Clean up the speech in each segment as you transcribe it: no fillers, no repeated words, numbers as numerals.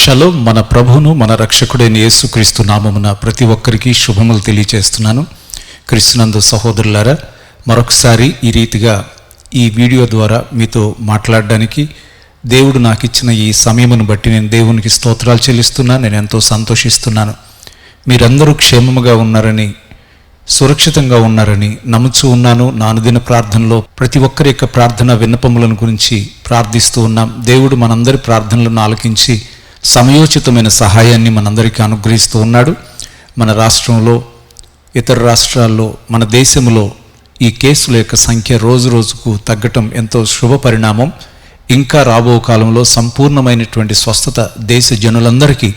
Shalom. మన ప్రభువును మన రక్షకుడైన యేసుక్రీస్తు నామమున ప్రతి ఒక్కరికి శుభములు తెలియజేస్తున్నాను. క్రీస్తునందు సహోదరులారా, మరొకసారి ఈ రీతిగా ఈ వీడియో ద్వారా మీతో మాట్లాడడానికి దేవుడు నాకు ఇచ్చిన ఈ సమయమును బట్టి నేను దేవునికి స్తోత్రాలు చెల్లిస్తున్నాను. నేను ఎంతో సంతోషిస్తున్నాను. మీరందరూ క్షేమముగా ఉన్నారని, సురక్షితంగా ఉన్నారని నమ్ముచూ ఉన్నాను. నా అనుదిన ప్రార్థనలో ప్రతి ఒక్కరి యొక్క ప్రార్థన విన్నపములను గురించి ప్రార్థిస్తూ ఉన్నాం. దేవుడు మనందరి ప్రార్థనలను ఆలకించి సమయోచితమైన సహాయాన్ని మనందరికీ అనుగ్రహిస్తూ ఉన్నాడు. మన రాష్ట్రంలో, ఇతర రాష్ట్రాల్లో, మన దేశంలో ఈ కేసుల యొక్క సంఖ్య రోజు రోజుకు తగ్గటం ఎంతో శుభ పరిణామం. ఇంకా రాబో కాలంలో సంపూర్ణమైనటువంటి స్వస్థత దేశ జనులందరికీ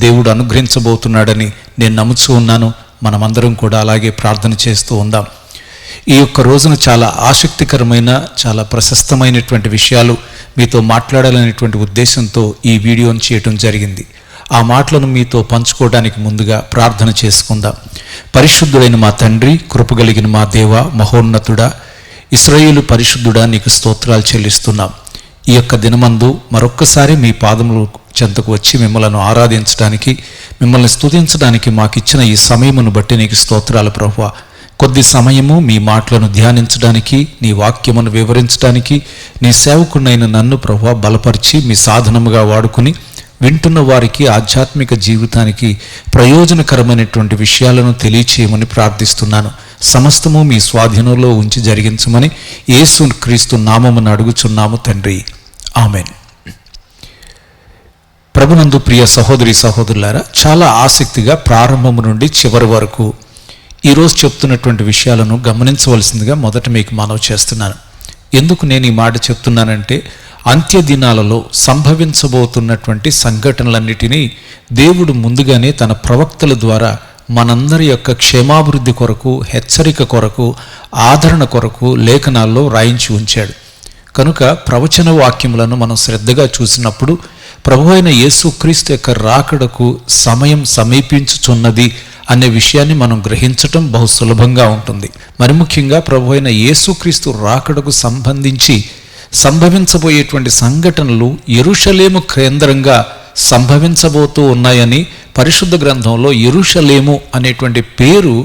దేవుడు అనుగ్రహించబోతున్నాడని నేను నమ్ముచూ ఉన్నాను. మనమందరం కూడా అలాగే ప్రార్థన చేస్తూ ఉందాం. ఈ యొక్క రోజున చాలా ఆసక్తికరమైన, చాలా ప్రశస్తమైనటువంటి విషయాలు మీతో మాట్లాడాలనేటువంటి ఉద్దేశంతో ఈ వీడియోని చేయటం జరిగింది. ఆ మాటలను మీతో పంచుకోవడానికి ముందుగా ప్రార్థన చేసుకుందాం. పరిశుద్ధుడైన మా తండ్రి, కృపగలిగిన మా దేవ, మహోన్నతుడా, ఇశ్రాయేలు పరిశుద్ధుడా, నీకు స్తోత్రాలు చెల్లిస్తున్నాం. ఈ యొక్క దినమందు మరొక్కసారి మీ పాదముల చెంతకు వచ్చి మిమ్మల్ని ఆరాధించడానికి, మిమ్మల్ని స్తుతించడానికి మాకిచ్చిన ఈ సమయమును బట్టి నీకు స్తోత్రాలు ప్రభువా. కొద్ది సమయము మీ మాటలను ధ్యానించడానికి, నీ వాక్యమును వివరించడానికి నీ సేవకునైన నన్ను ప్రభువా బలపరిచి మీ సాధనముగా వాడుకుని వింటున్న వారికి ఆధ్యాత్మిక జీవితానికి ప్రయోజనకరమైనటువంటి విషయాలను తెలియచేయమని ప్రార్థిస్తున్నాను. సమస్తము మీ స్వాధీనంలో ఉంచి జరిగించమని యేసు క్రీస్తు నామమును అడుగుచున్నాము తండ్రి, ఆమెన్. ప్రభునందు ప్రియ సహోదరి సహోదరులారా, చాలా ఆసక్తిగా ప్రారంభము నుండి చివరి వరకు ఈరోజు చెప్తున్నటువంటి విషయాలను గమనించవలసిందిగా మొదట మీకు మనవి చేస్తున్నాను. ఎందుకు నేను ఈ మాట చెప్తున్నానంటే, అంత్య దినాలలో సంభవించబోతున్నటువంటి సంఘటనలన్నిటినీ దేవుడు ముందుగానే తన ప్రవక్తల ద్వారా మనందరి యొక్క క్షేమాభివృద్ధి కొరకు, హెచ్చరిక కొరకు, ఆదరణ కొరకు లేఖనాల్లో రాయించి ఉంచాడు. కనుక ప్రవచన వాక్యములను మనం శ్రద్ధగా చూసినప్పుడు ప్రభువైన యేసుక్రీస్తు యొక్క రాకడకు సమయం సమీపించుచున్నది అనే విషయాన్ని మనం గ్రహించటం బహు సులభంగా ఉంటుంది. మరి ముఖ్యంగా ప్రభువైన యేసుక్రీస్తు రాకడకు సంబంధించి సంభవించబోయేటువంటి సంఘటనలు యెరూషలేము కేంద్రంగా సంభవించబోతూ ఉన్నాయని పరిశుద్ధ గ్రంథంలో యెరూషలేము అనేటువంటి పేరు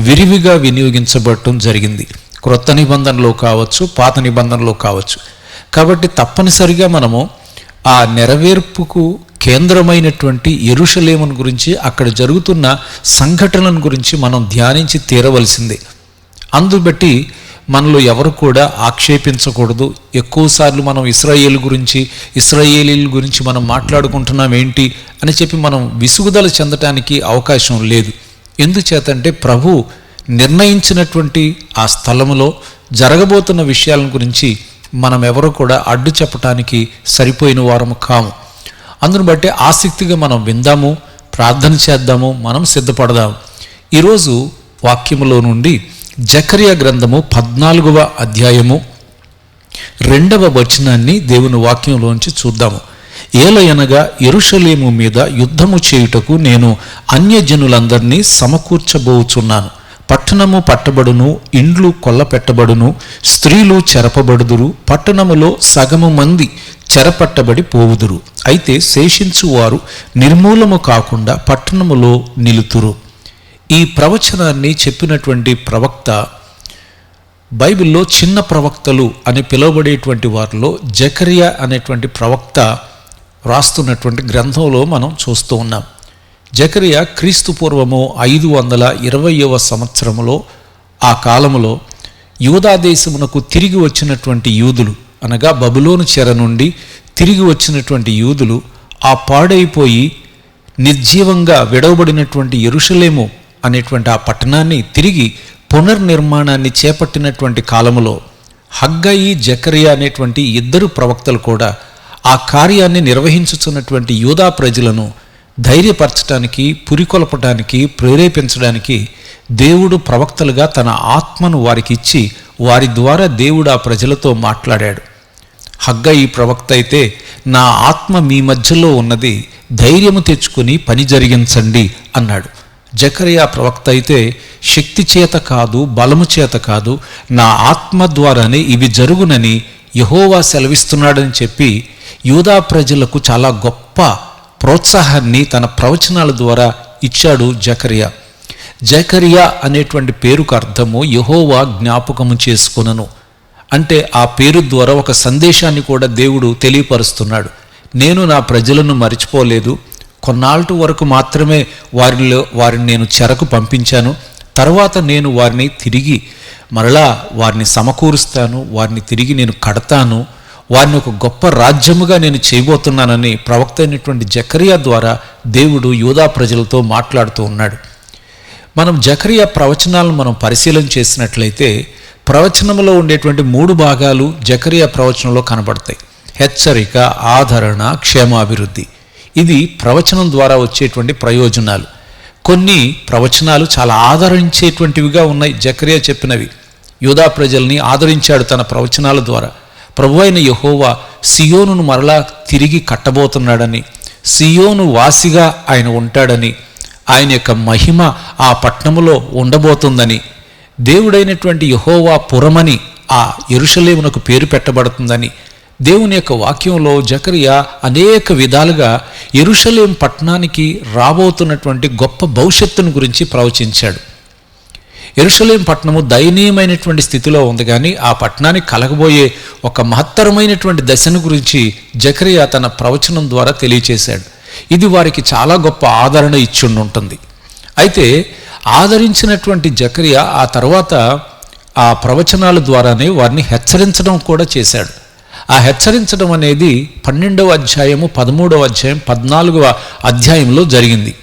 విరివిగా వినియోగించబడటం జరిగింది. క్రొత్త నిబంధనలో కావచ్చు, పాత నిబంధనలో కావచ్చు. కాబట్టి తప్పనిసరిగా మనము ఆ నెరవేర్పుకు కేంద్రమైనటువంటి యెరూషలేమును గురించి, అక్కడ జరుగుతున్న సంఘటనలను గురించి మనం ధ్యానించి తీరవలసిందే. అందుబట్టి మనలో ఎవరు కూడా ఆక్షేపించకూడదు. ఎక్కువసార్లు మనం ఇశ్రాయేలీల గురించి మనం మాట్లాడుకుంటున్నాం ఏంటి అని చెప్పి మనం విసుగుదల చెందటానికి అవకాశం లేదు. ఎందుచేతంటే ప్రభు నిర్ణయించినటువంటి ఆ స్థలములో జరగబోతున్న విషయాల గురించి మనం ఎవరు కూడా అడ్డు చెప్పటానికి సరిపోయిన వారము కాము. అందును బట్టి ఆసక్తిగా మనం విందాము, ప్రార్థన చేద్దాము, మనం సిద్ధపడదాము. ఈరోజు వాక్యములో నుండి జకరియా గ్రంథము 14వ అధ్యాయము 2వ వచనాన్ని దేవుని వాక్యంలోంచి చూద్దాము. ఏలయనగా యెరూషలేము మీద యుద్ధము చేయుటకు నేను అన్యజనులందరినీ సమకూర్చబోచున్నాను. పట్టణము పట్టబడును, ఇండ్లు కొల్లపెట్టబడును, స్త్రీలు చెరపబడుదురు, పట్టణములో సగము మంది చెరపట్టబడి పోవుదురు. అయితే శేషించువారు నిర్మూలము కాకుండా పట్టణములో నిలుతురు. ఈ ప్రవచనాన్ని చెప్పినటువంటి ప్రవక్త, బైబిల్లో చిన్న ప్రవక్తలు అని పిలువబడేటువంటి వారిలో జకరియా అనేటువంటి ప్రవక్త రాస్తున్నటువంటి గ్రంథంలో మనం చూస్తూ ఉన్నాం. జకరియా క్రీస్తు పూర్వము 520వ సంవత్సరములో, ఆ కాలములో యూదా దేశమునకు తిరిగి వచ్చినటువంటి యూదులు, అనగా బబులోను చెర నుండి తిరిగి వచ్చినటువంటి యూదులు ఆ పాడైపోయి నిర్జీవంగా విడవబడినటువంటి యెరూషలేము అనేటువంటి ఆ పట్టణాన్ని తిరిగి పునర్నిర్మాణాన్ని చేపట్టినటువంటి కాలములో హగ్గయి, జకరియా అనేటువంటి ఇద్దరు ప్రవక్తలు కూడా ఆ కార్యాన్ని నిర్వహించుతున్నటువంటి యూదా ప్రజలను ధైర్యపరచడానికి, పురికొల్పడానికి, ప్రేరేపించడానికి దేవుడు ప్రవక్తలుగా తన ఆత్మను వారికి ఇచ్చి వారి ద్వారా దేవుడు ఆ ప్రజలతో మాట్లాడాడు. హగ్గయి ప్రవక్త అయితే, నా ఆత్మ మీ మధ్యలో ఉన్నది, ధైర్యము తెచ్చుకొని పని జరిగించండి అన్నాడు. జకరియా ప్రవక్త అయితే, శక్తి చేత కాదు, బలము చేత కాదు, నా ఆత్మ ద్వారానే ఇవి జరుగునని యెహోవా సెలవిస్తున్నాడని చెప్పి యూదా ప్రజలకు చాలా గొప్ప ప్రోత్సాహాన్ని తన ప్రవచనాల ద్వారా ఇచ్చాడు జకరియా. జకరియా అనేటువంటి పేరుకు అర్థము యెహోవా జ్ఞాపకము చేసుకొనను. అంటే ఆ పేరు ద్వారా ఒక సందేశాన్ని కూడా దేవుడు తెలియపరుస్తున్నాడు. నేను నా ప్రజలను మరిచిపోలేదు, కొన్నాళ్ళ వరకు మాత్రమే వారిని నేను చెరకు పంపించాను, తర్వాత నేను వారిని తిరిగి మరలా వారిని సమకూరుస్తాను, వారిని తిరిగి నేను కడతాను, వారిని ఒక గొప్ప రాజ్యముగా నేను చేయబోతున్నానని ప్రవక్త అయినటువంటి జకరియా ద్వారా దేవుడు యూదా ప్రజలతో మాట్లాడుతూ ఉన్నాడు. మనం జకరియా ప్రవచనాలను మనం పరిశీలన చేసినట్లయితే ప్రవచనంలో ఉండేటువంటి 3 భాగాలు జకరియా ప్రవచనంలో కనబడతాయి. హెచ్చరిక, ఆదరణ, క్షేమాభివృద్ధి. ఇది ప్రవచనం ద్వారా వచ్చేటువంటి ప్రయోజనాలు. కొన్ని ప్రవచనాలు చాలా ఆదరించేటువంటివిగా ఉన్నాయి. జకరియా చెప్పినవి యూదా ప్రజల్ని ఆదరించాడు తన ప్రవచనాల ద్వారా. ప్రభువైన యెహోవా సియోనును మరలా తిరిగి కట్టబోతున్నాడని, సియోను వాసిగా ఆయన ఉంటాడని, ఆయన యొక్క మహిమ ఆ పట్టణములో ఉండబోతుందని, దేవుడైనటువంటి యెహోవా పురమని ఆ యెరూషలేమునకు పేరు పెట్టబడుతుందని దేవుని యొక్క వాక్యంలో జకరియా అనేక విధాలుగా యెరూషలేం పట్టణానికి రాబోతున్నటువంటి గొప్ప భవిష్యత్తును గురించి ప్రవచించాడు. యెరూషలేం పట్టణము దయనీయమైనటువంటి స్థితిలో ఉంది, కానీ ఆ పట్టణానికి కలగబోయే ఒక మహత్తరమైనటువంటి దశను గురించి జకరియా తన ప్రవచనం ద్వారా తెలియచేశాడు. ఇది వారికి చాలా గొప్ప ఆదరణ ఇచ్చుంటుంది. అయితే ఆదరించినటువంటి జకరియా ఆ తర్వాత ఆ ప్రవచనాల ద్వారానే వారిని హెచ్చరించడం కూడా చేశాడు. ఆ హెచ్చరించడం అనేది 12వ అధ్యాయము, 13వ అధ్యాయం, 14వ అధ్యాయంలో జరిగింది.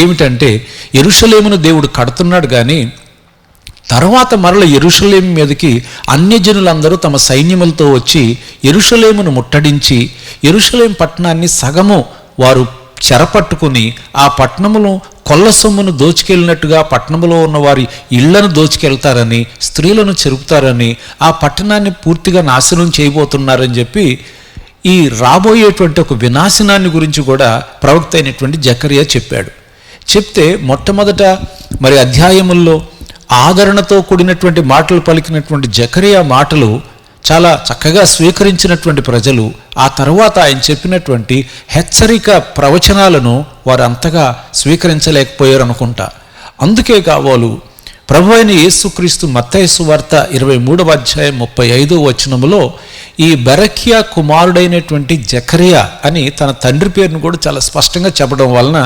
ఏమిటంటే యెరూషలేమును దేవుడు కడుతున్నాడు, కానీ తర్వాత మరల యెరూషలేము మీదకి అన్యజనులందరూ తమ సైన్యములతో వచ్చి యెరూషలేమును ముట్టడించి యెరూషలేం పట్టణాన్ని సగము వారు చెరపట్టుకుని ఆ పట్టణమును కొల్ల సొమ్మును దోచుకెళ్ళినట్టుగా పట్టణంలో ఉన్న వారి ఇళ్లను దోచుకెళ్తారని, స్త్రీలను చెరుపుతారని, ఆ పట్టణాన్ని పూర్తిగా నాశనం చేయబోతున్నారని చెప్పి ఈ రాబోయేటువంటి ఒక వినాశనాన్ని గురించి కూడా ప్రవక్త అయినటువంటి జకరియా చెప్పాడు. చెప్తే మొట్టమొదట మరి అధ్యాయముల్లో ఆదరణతో కూడినటువంటి మాటలు పలికినటువంటి జకరియా మాటలు చాలా చక్కగా స్వీకరించినటువంటి ప్రజలు ఆ తర్వాత ఆయన చెప్పినటువంటి హెచ్చరిక ప్రవచనాలను వారు అంతగా స్వీకరించలేకపోయారు అనుకుంటా. అందుకే కావాలు ప్రభువైన యేసుక్రీస్తు మత్తయి సువార్త 23వ అధ్యాయం 35వ వచనములో ఈ బెరక్యా కుమారుడైనటువంటి జకరియా అని తన తండ్రి పేరును కూడా చాలా స్పష్టంగా చెప్పడం వలన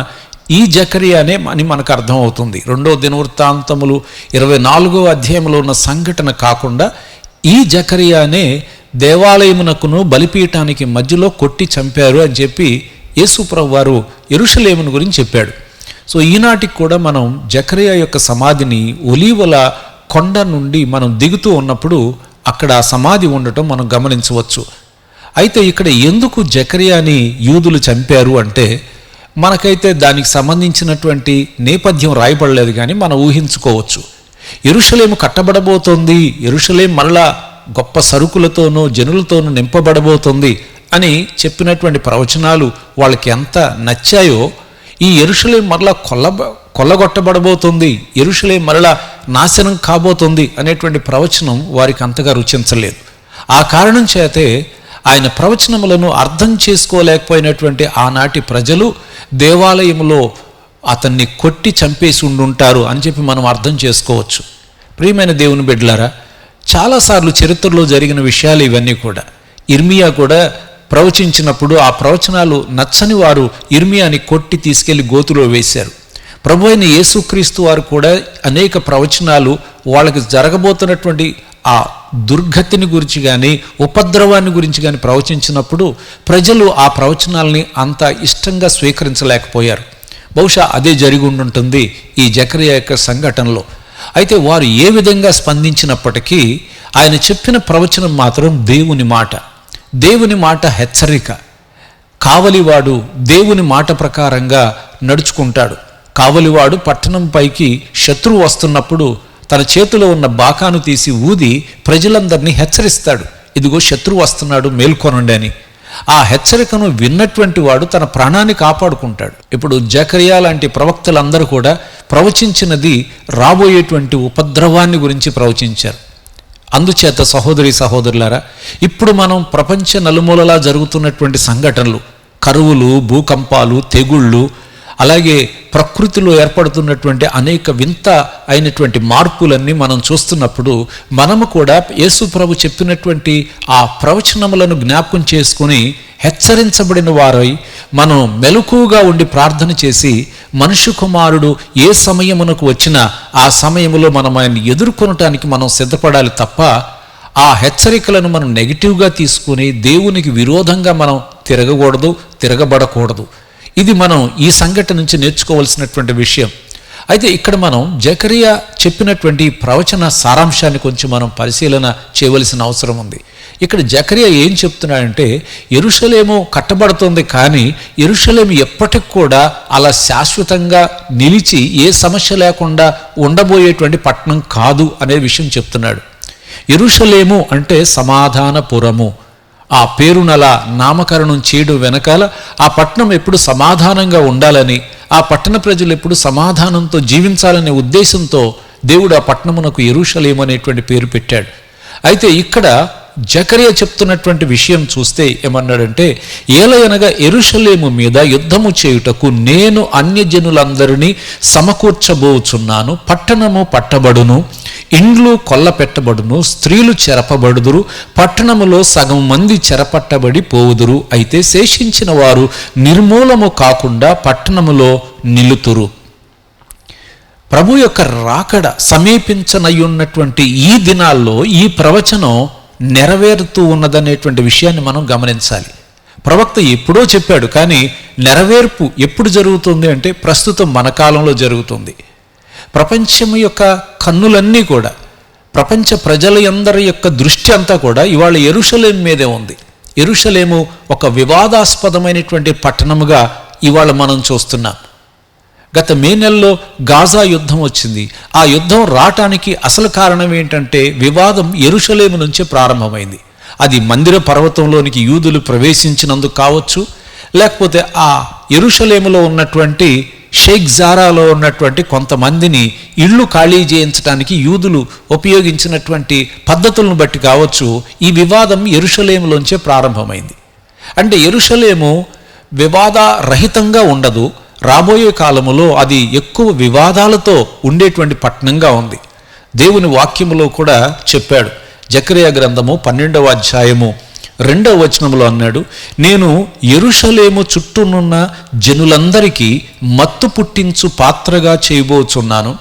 ఈ జకరియానే అని మనకు అర్థమవుతుంది. 2వ దినవృత్తాంతములు 24వ అధ్యాయంలో ఉన్న సంఘటన కాకుండా ఈ జకరియానే దేవాలయమునకును బలిపీఠానికి మధ్యలో కొట్టి చంపారు అని చెప్పి యేసుప్రభు వారు యెరూషలేమును గురించి చెప్పాడు. సో ఈనాటికి కూడా మనం జకరియా యొక్క సమాధిని ఒలీవల కొండ నుండి మనం దిగుతూ ఉన్నప్పుడు అక్కడ ఆ సమాధి ఉండటం మనం గమనించవచ్చు. అయితే ఇక్కడ ఎందుకు జకరియాని యూదులు చంపారు అంటే మనకైతే దానికి సంబంధించినటువంటి నేపథ్యం రాయబడలేదు, కానీ మనం ఊహించుకోవచ్చు. యెరూషలేము కట్టబడబోతోంది, యెరూషలేం మరలా గొప్ప సరుకులతోనూ జనులతోనూ నింపబడబోతుంది అని చెప్పినటువంటి ప్రవచనాలు వాళ్ళకి ఎంత నచ్చాయో, ఈ యెరూషలేం మరలా కొల్లగొట్టబడబోతుంది, యెరూషలేం మరలా నాశనం కాబోతుంది అనేటువంటి ప్రవచనం వారికి అంతగా రుచించలేదు. ఆ కారణం చేతే ఆయన ప్రవచనములను అర్థం చేసుకోలేకపోయినటువంటి ఆనాటి ప్రజలు దేవాలయంలో అతన్ని కొట్టి చంపేసి ఉండుంటారు అని చెప్పి మనం అర్థం చేసుకోవచ్చు. ప్రియమైన దేవుని బిడ్డలారా, చాలాసార్లు చరిత్రలో జరిగిన విషయాలు ఇవన్నీ కూడా. ఇర్మియా కూడా ప్రవచించినప్పుడు ఆ ప్రవచనాలు నచ్చని వారు ఇర్మియాని కొట్టి తీసుకెళ్లి గోతులో వేశారు. ప్రభువైన యేసుక్రీస్తు వారు కూడా అనేక ప్రవచనాలు వాళ్ళకి జరగబోతున్నటువంటి ఆ దుర్గతిని గురించి కానీ ఉపద్రవాన్ని గురించి కానీ ప్రవచించినప్పుడు ప్రజలు ఆ ప్రవచనాల్ని అంత ఇష్టంగా స్వీకరించలేకపోయారు. బహుశా అదే జరిగి ఉండుంటుంది ఈ జకరియా యొక్క సంఘటనలో. అయితే వారు ఏ విధంగా స్పందించినప్పటికీ ఆయన చెప్పిన ప్రవచనం మాత్రం దేవుని మాట హెచ్చరిక. కావలివాడు దేవుని మాట ప్రకారంగా నడుచుకుంటాడు. కావలివాడు పట్టణం పైకి శత్రువు వస్తున్నప్పుడు తన చేతిలో ఉన్న బాకాను తీసి ఊది ప్రజలందరినీ హెచ్చరిస్తాడు, ఇదిగో శత్రువు వస్తున్నాడు, మేల్కొనండి అని. ఆ హెచ్చరికను విన్నటువంటి వాడు తన ప్రాణాన్ని కాపాడుకుంటాడు. ఇప్పుడు జకరియా లాంటి ప్రవక్తలందరూ కూడా ప్రవచించినది రాబోయేటువంటి ఉపద్రవాన్ని గురించి ప్రవచించారు. అందుచేత సహోదరి సహోదరులారా, ఇప్పుడు మనం ప్రపంచ నలుమూలలా జరుగుతున్నటువంటి సంఘటనలు, కరువులు, భూకంపాలు, తెగుళ్ళు, అలాగే ప్రకృతిలో ఏర్పడుతున్నటువంటి అనేక వింత అయినటువంటి మార్పులన్నీ మనం చూస్తున్నప్పుడు మనము కూడా యేసు ప్రభు చెప్పినటువంటి ఆ ప్రవచనములను జ్ఞాపకం చేసుకుని హెచ్చరించబడిన వారై మనం మెలకువగా ఉండి ప్రార్థన చేసి మనుష్య కుమారుడు ఏ సమయమునకు వచ్చినా ఆ సమయంలో మనం ఆయన్ని ఎదుర్కొనటానికి మనం సిద్ధపడాలి తప్ప ఆ హెచ్చరికలను మనం నెగిటివ్గా తీసుకుని దేవునికి విరోధంగా మనం తిరగబడకూడదు. ఇది మనం ఈ సంఘటన నుంచి నేర్చుకోవాల్సినటువంటి విషయం. అయితే ఇక్కడ మనం జకరియా చెప్పినటువంటి ప్రవచన సారాంశాన్ని కొంచెం మనం పరిశీలన చేయవలసిన అవసరం ఉంది. ఇక్కడ జకరియా ఏం చెప్తున్నాడంటే, యెరూషలేము కట్టబడుతుంది, కానీ యెరూషలేము ఎప్పటికి కూడా అలా శాశ్వతంగా నిలిచి ఏ సమస్య లేకుండా ఉండబోయేటువంటి పట్టణం కాదు అనే విషయం చెప్తున్నాడు. యెరూషలేము అంటే సమాధానపురము. ఆ పేరునలా నామకరణం చేయడం వెనకాల ఆ పట్టణం ఎప్పుడు సమాధానంగా ఉండాలని, ఆ పట్టణ ప్రజలు ఎప్పుడు సమాధానంతో జీవించాలనే ఉద్దేశంతో దేవుడు ఆ పట్టణమునకు యెరూషలేము అనేటువంటి పేరు పెట్టాడు. అయితే ఇక్కడ జకరియా చెప్తున్నటువంటి విషయం చూస్తే ఏమన్నాడంటే, ఏలయనగా యెరూషలేము మీద యుద్ధము చేయుటకు నేను అన్యజనులందరినీ సమకూర్చబోచున్నాను. పట్టణము పట్టబడును, ఇండ్లు కొల్లపెట్టబడును, స్త్రీలు చెరపబడుదురు, పట్టణములో సగం మంది చెరపట్టబడి పోవుదురు. అయితే శేషించిన వారు నిర్మూలము కాకుండా పట్టణములో నిలుతురు. ప్రభు యొక్క రాకడ సమీపించనయ్యున్నటువంటి ఈ దినాల్లో ఈ ప్రవచనం నెరవేరుతూ ఉన్నదనేటువంటి విషయాన్ని మనం గమనించాలి. ప్రవక్త ఎప్పుడో చెప్పాడు, కానీ నెరవేర్పు ఎప్పుడు జరుగుతుంది అంటే ప్రస్తుతం మన కాలంలో జరుగుతుంది. ప్రపంచం యొక్క కన్నులన్నీ కూడా, ప్రపంచ ప్రజలందరి యొక్క దృష్టి అంతా కూడా ఇవాళ యెరూషలేము మీదే ఉంది. యెరూషలేము ఒక వివాదాస్పదమైనటువంటి పట్టణముగా ఇవాళ మనం చూస్తున్నాం. గత మే నెలలో గాజా యుద్ధం వచ్చింది. ఆ యుద్ధం రావటానికి అసలు కారణం ఏంటంటే వివాదం యెరూషలేము నుంచే ప్రారంభమైంది. అది మందిర పర్వతంలోనికి యూదులు ప్రవేశించినందుకు కావచ్చు, లేకపోతే ఆ యెరూషలేములో ఉన్నటువంటి షేక్ జారాలో ఉన్నటువంటి కొంతమందిని ఇళ్ళు ఖాళీ చేయించడానికి యూదులు ఉపయోగించినటువంటి పద్ధతులను బట్టి కావచ్చు, ఈ వివాదం యెరూషలేములోంచే ప్రారంభమైంది. అంటే యెరూషలేము వివాదరహితంగా ఉండదు, రాబోయే కాలములో అది ఎక్కువ వివాదాలతో ఉండేటువంటి పట్టణంగా ఉంది. దేవుని వాక్యములో కూడా చెప్పాడు. జకరియా గ్రంథము 12వ అధ్యాయము 2వ వచనములో అన్నాడు, నేను యెరూషలేము చుట్టూనున్న జనులందరికీ మత్తు పుట్టించు పాత్రగా చేయబోచున్నాను.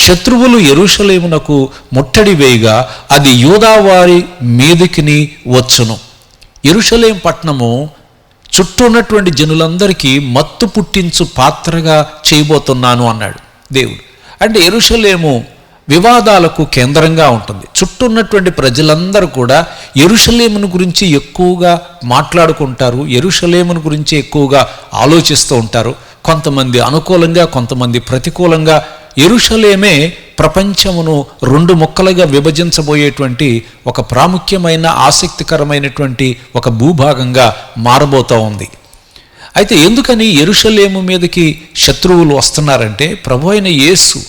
శత్రువులు యెరూషలేమునకు ముట్టడి వేయగా అది యూదావారి మీదికిని వచ్చును. యెరూషలేం పట్టణము చుట్టూ ఉన్నటువంటి జనులందరికీ మత్తు పుట్టించు పాత్రగా చేయబోతున్నాను అన్నాడు దేవుడు. అంటే యెరూషలేము వివాదాలకు కేంద్రంగా ఉంటుంది. చుట్టూ ఉన్నటువంటి ప్రజలందరూ కూడా యెరూషలేమును గురించి ఎక్కువగా మాట్లాడుకుంటారు, యెరూషలేమును గురించి ఎక్కువగా ఆలోచిస్తూ ఉంటారు. కొంతమంది అనుకూలంగా, కొంతమంది ప్రతికూలంగా. యెరూషలేమే ప్రపంచమును 2 ముక్కలుగా విభజించబోయేటువంటి ఒక ప్రాముఖ్యమైన ఆసక్తికరమైనటువంటి ఒక భూభాగంగా మారబోతూ ఉంది. అయితే ఎందుకని యెరూషలేము మీదకి శత్రువులు వస్తున్నారంటే, ప్రభు అయిన యేసు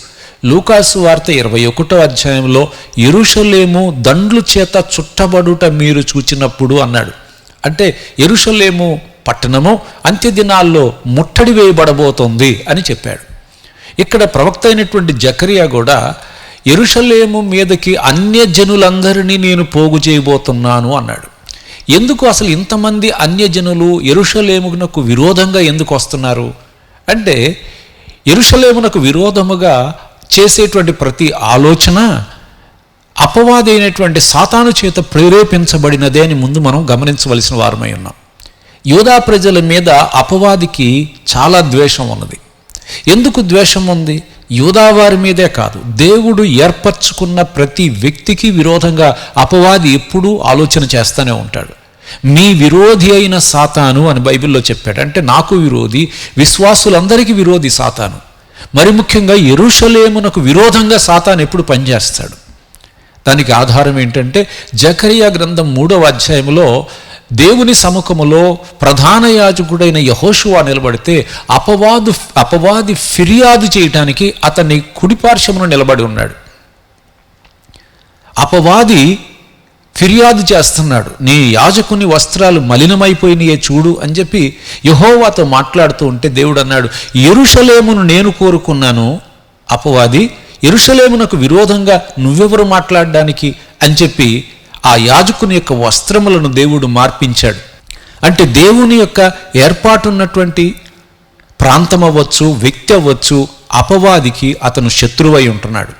లూకాసు వార్త 21వ అధ్యాయంలో యెరూషలేము దండ్లు చేత చుట్టబడుట మీరు చూచినప్పుడు అన్నాడు. అంటే యెరూషలేము పట్టణము అంత్య దినాల్లో ముట్టడి వేయబడబోతోంది అని చెప్పాడు. ఇక్కడ ప్రవక్త అయినటువంటి జకరియా కూడా యెరూషలేము మీదకి అన్యజనులందరినీ నేను పోగు చేయబోతున్నాను అన్నాడు. ఎందుకు అసలు ఇంతమంది అన్యజనులు యెరూషలేమునకు విరోధంగా ఎందుకు వస్తున్నారు అంటే, యెరూషలేమునకు విరోధముగా చేసేటువంటి ప్రతి ఆలోచన అపవాది అయినటువంటి సాతాను చేత ప్రేరేపించబడినదే అని ముందు మనం గమనించవలసిన వారమై ఉన్నాం. యూదా ప్రజల మీద అపవాదికి చాలా ద్వేషం ఉన్నది. ఎందుకు ద్వేషం ఉంది? యూదావారి మీదే కాదు, దేవుడు ఏర్పరచుకున్న ప్రతి వ్యక్తికి విరోధంగా అపవాది ఎప్పుడూ ఆలోచన చేస్తూనే ఉంటాడు. మీ విరోధి అయిన సాతాను అని బైబిల్లో చెప్పాడు. అంటే నాకు విరోధి, విశ్వాసులందరికీ విరోధి సాతాను. మరి ముఖ్యంగా యెరూషలేమునకు విరోధంగా సాతాను ఎప్పుడు పనిచేస్తాడు? దానికి ఆధారం ఏంటంటే, జకరియా గ్రంథం 3వ అధ్యాయంలో దేవుని సముఖములో ప్రధాన యాజకుడైన యెహోషువ నిలబడితే అపవాది ఫిర్యాదు చేయటానికి అతన్ని కుడిపార్శ్వమున నిలబడి ఉన్నాడు. అపవాది ఫిర్యాదు చేస్తున్నాడు. నీ యాజకుని వస్త్రాలు మలినమైపోయినాయే చూడు అని చెప్పి యెహోవాతో మాట్లాడుతూ ఉంటే దేవుడు అన్నాడు, యెరూషలేమును నేను కోరుకున్నాను, అపవాది యెరూషలేమునకు విరోధంగా నువ్వెవరు మాట్లాడడానికి అని చెప్పి ఆ యాజకుని యొక్క వస్త్రములను దేవుడు మార్పించాడు. అంటే దేవుని యొక్క ఏర్పాటున్నటువంటి ప్రాంతం అవ్వచ్చు, వ్యక్తి అవ్వచ్చు, అపవాదికి అతను శత్రువై ఉంటున్నాడు.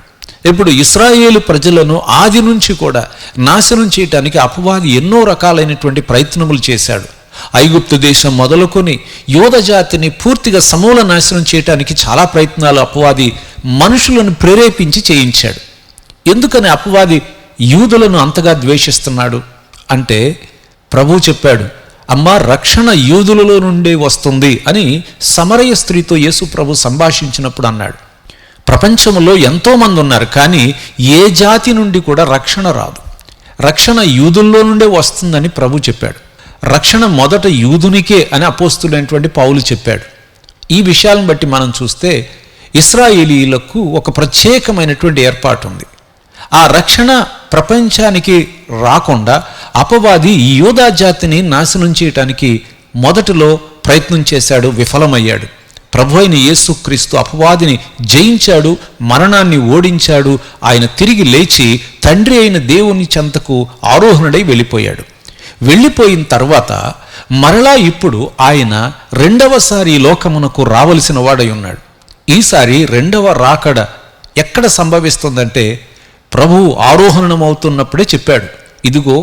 ఇప్పుడు ఇశ్రాయేలు ప్రజలను ఆది నుంచి కూడా నాశనం చేయటానికి అపవాది ఎన్నో రకాలైనటువంటి ప్రయత్నములు చేశాడు. ఐగుప్తు దేశం మొదలుకొని యోధ జాతిని పూర్తిగా సమూల నాశనం చేయటానికి చాలా ప్రయత్నాలు అపవాది మనుషులను ప్రేరేపించి చేయించాడు. ఎందుకని అపవాది యూదులను అంతగా ద్వేషిస్తున్నాడు అంటే ప్రభువు చెప్పాడు, అమ్మ రక్షణ యూదులలో నుండే వస్తుంది అని సమరయ స్త్రీతో యేసు ప్రభు సంభాషించినప్పుడు అన్నాడు. ప్రపంచంలో ఎంతోమంది ఉన్నారు, కానీ ఏ జాతి నుండి కూడా రక్షణ రాదు. రక్షణ యూదుల్లో నుండే వస్తుందని ప్రభు చెప్పాడు. రక్షణ మొదట యూదునికే అని అపోస్తులైనటువంటి పౌలు చెప్పాడు. ఈ విషయాలను బట్టి మనం చూస్తే ఇశ్రాయేలీయులకు ఒక ప్రత్యేకమైనటువంటి ఏర్పాటు ఉంది. ఆ రక్షణ ప్రపంచానికి రాకుండా అపవాది ఈ యూదా జాతిని నాశనం చేయటానికి మొదటిలో ప్రయత్నం చేశాడు, విఫలమయ్యాడు. ప్రభు అయిన యేసుక్రీస్తు అపవాదిని జయించాడు, మరణాన్ని ఓడించాడు. ఆయన తిరిగి లేచి తండ్రి అయిన దేవుని చెంతకు ఆరోహణుడై వెళ్ళిపోయాడు. వెళ్ళిపోయిన తర్వాత మరలా ఇప్పుడు ఆయన రెండవసారి లోకమునకు రావలసిన వాడై ఉన్నాడు. ఈసారి రెండవ రాకడ ఎక్కడ సంభవిస్తుందంటే ప్రభువు ఆరోహణమవుతున్నప్పుడే చెప్పాడు, ఇదిగో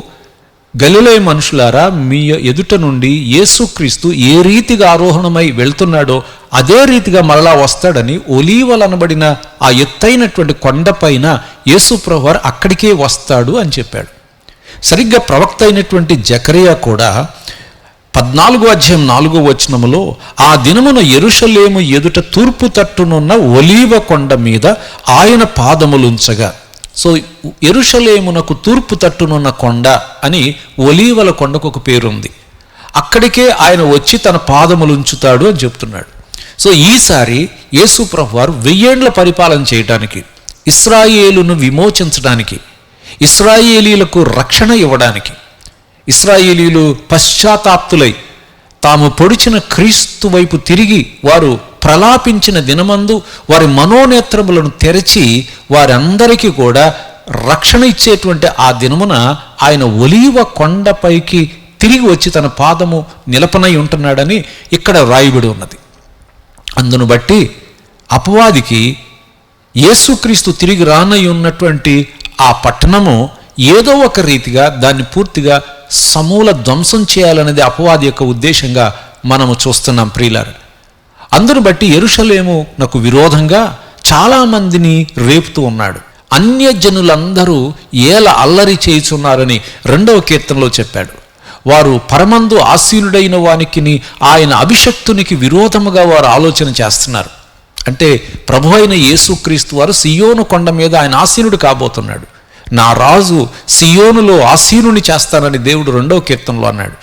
గలిలయ మనుషులారా, మీ ఎదుట నుండి యేసుక్రీస్తు ఏ రీతిగా ఆరోహణమై వెళ్తున్నాడో అదే రీతిగా మరలా వస్తాడని ఒలీవలనబడిన ఆ ఎత్తైనటువంటి కొండపైన యేసు ప్రభువారు అక్కడికే వస్తాడు అని చెప్పాడు. సరిగ్గా ప్రవక్త అయినటువంటి జకరియా కూడా 14:4 ఆ దినమున యెరూషలేము ఎదుట తూర్పు తట్టునున్న ఒలీవ కొండ మీద ఆయన పాదములుంచగా, సో యెరూషలేమునకు తూర్పు తట్టునున్న కొండ అని ఒలీవల కొండకు ఒక పేరుంది. అక్కడికే ఆయన వచ్చి తన పాదములుంచుతాడు అని చెప్తున్నాడు. సో ఈసారి యేసు ప్రభువారు 1000 ఏండ్ల పరిపాలన చేయడానికి, ఇశ్రాయేలును విమోచించడానికి, ఇశ్రాయేలీలకు రక్షణ ఇవ్వడానికి, ఇశ్రాయేలీలు పశ్చాత్తాప్తులై తాము పొడిచిన క్రీస్తు వైపు తిరిగి వారు ప్రలాపించిన దినమందు వారి మనోనేత్రములను తెరచి వారందరికీ కూడా రక్షణ ఇచ్చేటువంటి ఆ దినమున ఆయన ఒలీవ కొండపైకి తిరిగి వచ్చి తన పాదము నిలపనై ఉంటున్నాడని ఇక్కడ రాయబడి ఉన్నది. అందును బట్టి అపవాదికి యేసుక్రీస్తు తిరిగి రానై ఉన్నటువంటి ఆ పట్టణము ఏదో ఒక రీతిగా దాన్ని పూర్తిగా సమూల ధ్వంసం చేయాలనేది అపవాది యొక్క ఉద్దేశంగా మనము చూస్తున్నాం ప్రియులారా. అందును బట్టి యెరూషలేమునకు విరోధంగా చాలామందిని రేపుతూ ఉన్నాడు. అన్యజనులందరూ ఏల అల్లరి చేయుచున్నారని 2వ కీర్తనలో చెప్పాడు. వారు పరమందు ఆసీనుడైన వానికిని ఆయన అభిషక్తునికి విరోధముగా వారు ఆలోచన చేస్తున్నారు. అంటే ప్రభు అయిన యేసుక్రీస్తు వారు సియోను కొండ మీద ఆయన ఆసీనుడు కాబోతున్నాడు. నా రాజు సియోనులో ఆసీనుని చేస్తానని దేవుడు 2వ కీర్తనలో అన్నాడు.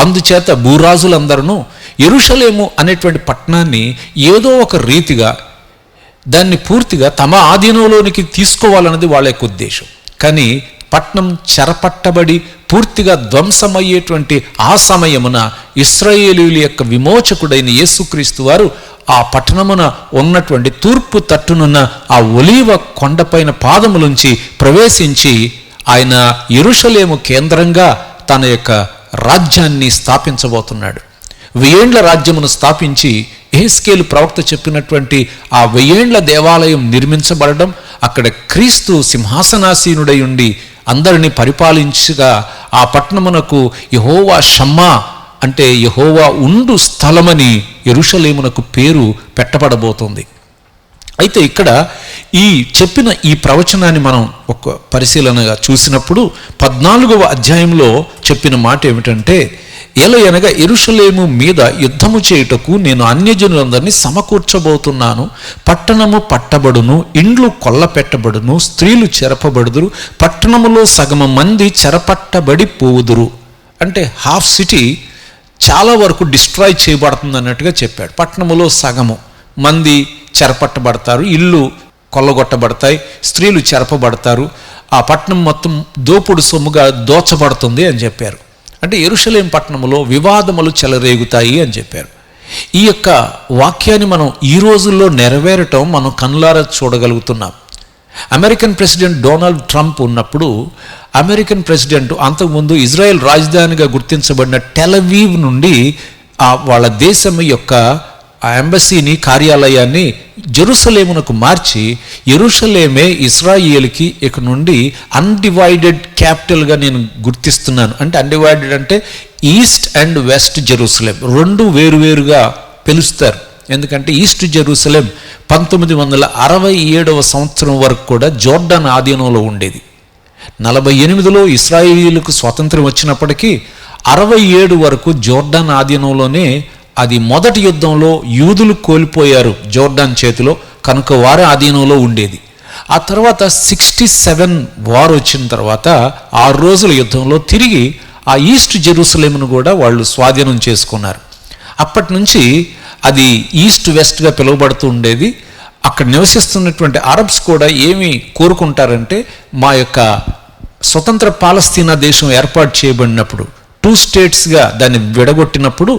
అందుచేత భూరాజులందరూ యెరూషలేము అనేటువంటి పట్టణాన్ని ఏదో ఒక రీతిగా దాన్ని పూర్తిగా తమ ఆధీనంలోనికి తీసుకోవాలన్నది వాళ్ళ యొక్క ఉద్దేశం. కానీ పట్టణం చెరపట్టబడి పూర్తిగా ధ్వంసమయ్యేటువంటి ఆ సమయమున ఇశ్రాయేలీయుల యొక్క విమోచకుడైన యేసుక్రీస్తు వారు ఆ పట్టణమున ఉన్నటువంటి తూర్పు తట్టునున్న ఆ ఒలీవ కొండపైన పాదములుంచి ప్రవేశించి ఆయన యెరూషలేము కేంద్రంగా తన యొక్క రాజ్యాన్ని స్థాపించబోతున్నాడు. 1000 ఏండ్ల రాజ్యమును స్థాపించి యెహెజ్కేలు ప్రవక్త చెప్పినటువంటి ఆ 1000 ఏండ్ల దేవాలయం నిర్మించబడడం, అక్కడ క్రీస్తు సింహాసనాసీనుడై ఉండి అందరినీ పరిపాలించగా ఆ పట్టణమునకు యెహోవా షమ్మా అంటే యెహోవా ఉండు స్థలమని యెరూషలేమునకు పేరు పెట్టబడబోతోంది. అయితే ఇక్కడ ఈ చెప్పిన ఈ ప్రవచనాన్ని మనం ఒక పరిశీలనగా చూసినప్పుడు 14వ అధ్యాయంలో చెప్పిన మాట ఏమిటంటే, ఎలయనగా యెరూషలేము మీద యుద్ధము చేయుటకు నేను అన్యజనులందరినీ సమకూర్చబోతున్నాను. పట్టణము పట్టబడును, ఇండ్లు కొల్లపెట్టబడును, స్త్రీలు చెరపబడుదురు, పట్టణములో సగము మంది చెరపట్టబడి పోవుదురు. అంటే హాఫ్ సిటీ చాలా వరకు డిస్ట్రాయ్ చేయబడుతుంది అన్నట్టుగా చెప్పాడు. పట్టణములో సగము మంది చెరపట్టబడతారు, ఇల్లు కొల్లగొట్టబడతాయి, స్త్రీలు చెరపబడతారు. ఆ పట్టణం మొత్తం దోపుడు సొమ్ముగా దోచబడుతుంది అని చెప్పారు. అంటే యెరూషలేం పట్టణంలో వివాదములు చెలరేగుతాయి అని చెప్పారు. ఈ యొక్క వాక్యాన్ని మనం ఈ రోజుల్లో నెరవేరటం మనం కనులారా చూడగలుగుతున్నాం. అమెరికన్ ప్రెసిడెంట్ డొనాల్డ్ ట్రంప్ ఉన్నప్పుడు అమెరికన్ ప్రెసిడెంట్ అంతకుముందు ఇజ్రాయెల్ రాజధానిగా గుర్తించబడిన టెల్ అవీవ్ నుండి వాళ్ళ దేశం యొక్క ఎంబసీని, కార్యాలయాన్ని జెరూసలేమునకు మార్చి యెరూషలేమే ఇశ్రాయేలుకి ఇక నుండి అన్డివైడెడ్ క్యాపిటల్గా నేను గుర్తిస్తున్నాను. అంటే అన్డివైడెడ్ అంటే ఈస్ట్ అండ్ వెస్ట్ జెరూసలేం రెండు వేరువేరుగా పిలుస్తారు. ఎందుకంటే ఈస్ట్ జెరూసలేం 1967 సంవత్సరం వరకు కూడా జోర్డాన్ ఆధీనంలో ఉండేది. 48లో ఇశ్రాయేలుకు స్వాతంత్రం వచ్చినప్పటికీ 67 వరకు జోర్డాన్ ఆధీనంలోనే అది. మొదటి యుద్ధంలో యూదులు కోల్పోయారు జోర్డాన్ చేతిలో, కనుక వారి ఆధీనంలో ఉండేది. ఆ తర్వాత 67 వార్ వచ్చిన తర్వాత 6 రోజుల యుద్ధంలో తిరిగి ఆ ఈస్ట్ జెరూసలేమును కూడా వాళ్ళు స్వాధీనం చేసుకున్నారు. అప్పటి నుంచి అది ఈస్ట్ వెస్ట్గా పిలువబడుతూ ఉండేది. అక్కడ నివసిస్తున్నటువంటి అరబ్స్ కూడా ఏమి కోరుకుంటారంటే, మా యొక్క స్వతంత్ర పాలస్తీనా దేశం ఏర్పాటు చేయబడినప్పుడు 2 స్టేట్స్గా దాన్ని విడగొట్టినప్పుడు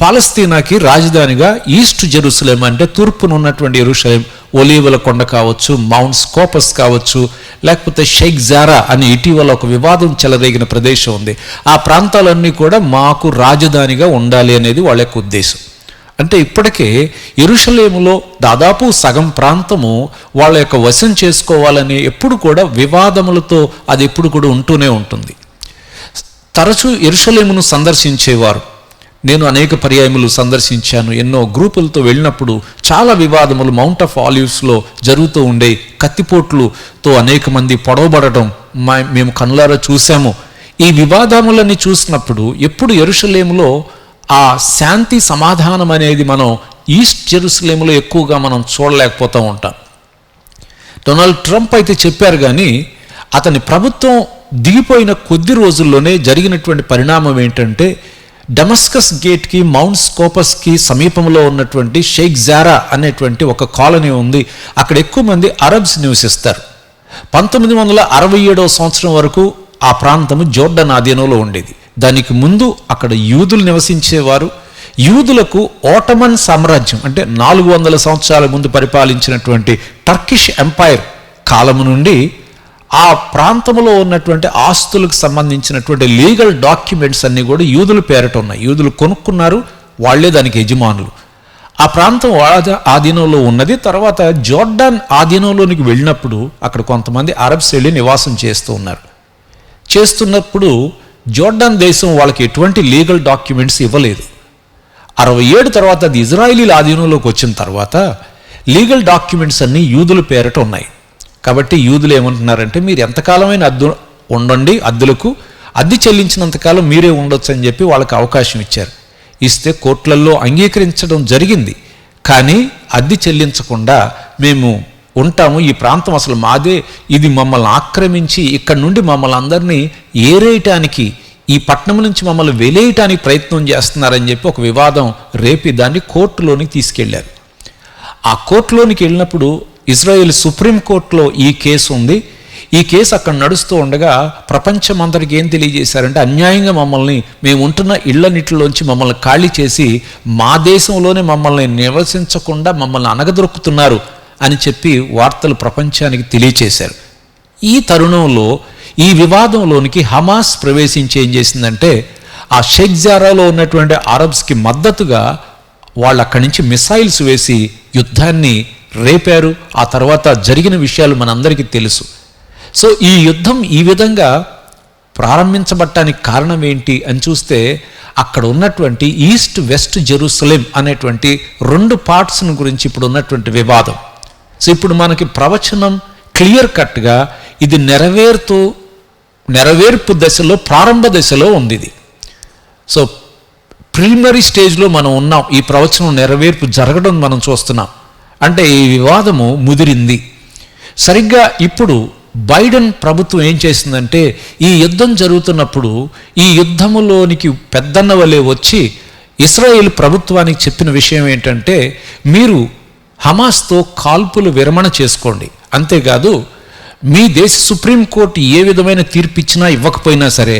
పాలస్తీనాకి రాజధానిగా ఈస్ట్ జెరూసలేం అంటే తూర్పున ఉన్నటువంటి యెరూషలేం, ఒలీవల కొండ కావచ్చు, మౌంట్ స్కోపస్ కావచ్చు, లేకపోతే షేక్ జారా అని ఇటీవల ఒక వివాదం చెలరేగిన ప్రదేశం ఉంది. ఆ ప్రాంతాలన్నీ కూడా మాకు రాజధానిగా ఉండాలి అనేది వాళ్ళ యొక్క ఉద్దేశం. అంటే ఇప్పటికే యెరూషలేములో దాదాపు సగం ప్రాంతము వాళ్ళ యొక్క వశం చేసుకోవాలని ఎప్పుడు కూడా వివాదములతో అది ఎప్పుడు కూడా ఉంటూనే ఉంటుంది. తరచూ యెరూషలేమును సందర్శించేవారు. నేను అనేక పర్యాయములు సందర్శించాను. ఎన్నో గ్రూపులతో వెళ్ళినప్పుడు చాలా వివాదములు మౌంట్ ఆఫ్ ఆలివ్స్లో జరుగుతూ ఉండే, కత్తిపోట్లుతో అనేక మంది పొడవబడటం మేము కనులారా చూసాము. ఈ వివాదములని చూసినప్పుడు ఎప్పుడు యెరూషలేములో ఆ శాంతి సమాధానం అనేది మనం ఈస్ట్ జెరూసలేములో ఎక్కువగా మనం చూడలేకపోతూ ఉంటాం. డొనాల్డ్ ట్రంప్ అయితే చెప్పారు, కానీ అతని ప్రభుత్వం దిగిపోయిన కొద్ది రోజుల్లోనే జరిగినటువంటి పరిణామం ఏంటంటే, డమస్కస్ గేట్కి, మౌంట్ స్కోపస్కి సమీపంలో ఉన్నటువంటి షేక్ జారా అనేటువంటి ఒక కాలనీ ఉంది. అక్కడ ఎక్కువ మంది అరబ్స్ నివసిస్తారు. 1967 సంవత్సరం వరకు ఆ ప్రాంతము జోర్డాన్ ఆధీనంలో ఉండేది. దానికి ముందు అక్కడ యూదులు నివసించేవారు. యూదులకు ఓటమన్ సామ్రాజ్యం అంటే 400 సంవత్సరాల ముందు పరిపాలించినటువంటి టర్కిష్ ఎంపైర్ కాలము నుండి ఆ ప్రాంతంలో ఉన్నటువంటి ఆస్తులకు సంబంధించినటువంటి లీగల్ డాక్యుమెంట్స్ అన్నీ కూడా యూదుల పేరట ఉన్నాయి. యూదులు కొనుక్కున్నారు, వాళ్లే దానికి యజమానులు. ఆ ప్రాంతం వాళ్ళ ఆధీనంలో ఉన్నది. తర్వాత జోర్డాన్ ఆధీనంలోనికి వెళ్ళినప్పుడు అక్కడ కొంతమంది అరబ్స్ వెళ్ళి నివాసం చేస్తున్నప్పుడు జోర్డాన్ దేశం వాళ్ళకి ఎటువంటి లీగల్ డాక్యుమెంట్స్ ఇవ్వలేదు. 67 తర్వాత అది ఇజ్రాయిలీల ఆధీనంలోకి వచ్చిన తర్వాత లీగల్ డాక్యుమెంట్స్ అన్నీ యూదుల పేరట ఉన్నాయి. కాబట్టి యూదులు ఏమంటున్నారంటే, మీరు ఎంతకాలమైన ఉండండి, అద్దెలకు అద్దె చెల్లించినంతకాలం మీరే ఉండొచ్చు అని చెప్పి వాళ్ళకి అవకాశం ఇచ్చారు. ఇస్తే కోర్టులలో అంగీకరించడం జరిగింది. కానీ అద్దె చెల్లించకుండా మేము ఉంటాము, ఈ ప్రాంతం అసలు మాదే, ఇది మమ్మల్ని ఆక్రమించి ఇక్కడి నుండి మమ్మల్ని అందరినీ ఏరేయటానికి, ఈ పట్టణం నుంచి మమ్మల్ని వెలేయటానికి ప్రయత్నం చేస్తున్నారని చెప్పి ఒక వివాదం రేపి దాన్ని కోర్టులోనికి తీసుకెళ్లారు. ఆ కోర్టులోనికి వెళ్ళినప్పుడు ఇజ్రాయెల్ సుప్రీంకోర్టులో ఈ కేసు ఉంది. ఈ కేసు అక్కడ నడుస్తూ ఉండగా ప్రపంచం అందరికి ఏం తెలియజేశారంటే, అన్యాయంగా మమ్మల్ని, మేము ఉంటున్న ఇళ్లన్నిటిలోంచి మమ్మల్ని ఖాళీ చేసి మా దేశంలోనే మమ్మల్ని నివసించకుండా మమ్మల్ని అనగదొరుకుతున్నారు అని చెప్పి వార్తలు ప్రపంచానికి తెలియచేశారు. ఈ తరుణంలో ఈ వివాదంలోనికి హమాస్ ప్రవేశించి ఏం చేసిందంటే, ఆ షేక్ జారాలో ఉన్నటువంటి అరబ్స్కి మద్దతుగా వాళ్ళు అక్కడి నుంచి మిసైల్స్ వేసి యుద్ధాన్ని రేపారు. ఆ తర్వాత జరిగిన విషయాలు మనందరికీ తెలుసు. సో ఈ యుద్ధం ఈ విధంగా ప్రారంభించబడటానికి కారణం ఏంటి అని చూస్తే, అక్కడ ఉన్నటువంటి ఈస్ట్ వెస్ట్ జెరూసలేం అనేటువంటి 2 పార్ట్స్ను గురించి ఇప్పుడు ఉన్నటువంటి వివాదం. సో ఇప్పుడు మనకి ప్రవచనం క్లియర్ కట్గా ఇది నెరవేర్పు దశలో, ప్రారంభ దశలో ఉంది. ఇది సో ప్రిలిమినరీ స్టేజ్లో మనం ఉన్నాం. ఈ ప్రవచనం నెరవేర్పు జరగడం మనం చూస్తున్నాం. అంటే ఈ వివాదము ముదిరింది. సరిగ్గా ఇప్పుడు బైడెన్ ప్రభుత్వం ఏం చేసిందంటే, ఈ యుద్ధం జరుగుతున్నప్పుడు ఈ యుద్ధములోనికి పెద్దన్న వలె వచ్చి ఇశ్రాయేల్ ప్రభుత్వానికి చెప్పిన విషయం ఏంటంటే, మీరు హమాస్తో కాల్పులు విరమణ చేసుకోండి, అంతేకాదు మీ దేశ సుప్రీంకోర్టు ఏ విధమైన తీర్పు ఇచ్చినా ఇవ్వకపోయినా సరే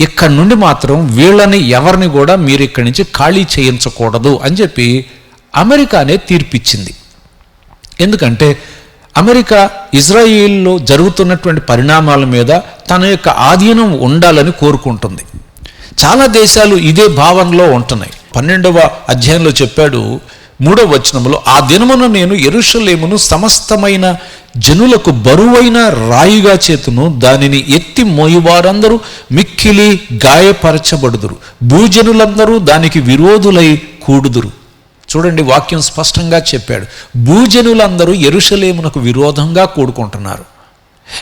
ఇక్కడి నుండి మాత్రం వీళ్ళని ఎవరిని కూడా మీరు ఇక్కడి నుంచి ఖాళీ చేయించకూడదు అని చెప్పి అమెరికానే తీర్పిచ్చింది. ఎందుకంటే అమెరికా ఇజ్రాయిల్లో జరుగుతున్నటువంటి పరిణామాల మీద తన యొక్క ఆధీనం ఉండాలని కోరుకుంటుంది. చాలా దేశాలు ఇదే భావనలో ఉంటున్నాయి. 12వ అధ్యాయంలో చెప్పాడు 3వ వచనంలో, ఆ దినమున నేను యెరూషలేమును సమస్తమైన జనులకు బరువైన రాయిగా చేతును, దానిని ఎత్తి మోయువారందరూ మిక్కిలి గాయపరచబడుదురు, భూజనులందరూ దానికి విరోధులై కూడుదురు. చూడండి, వాక్యం స్పష్టంగా చెప్పాడు. భూజనులందరూ యెరూషలేమునకు విరోధంగా కూడుకుంటున్నారు.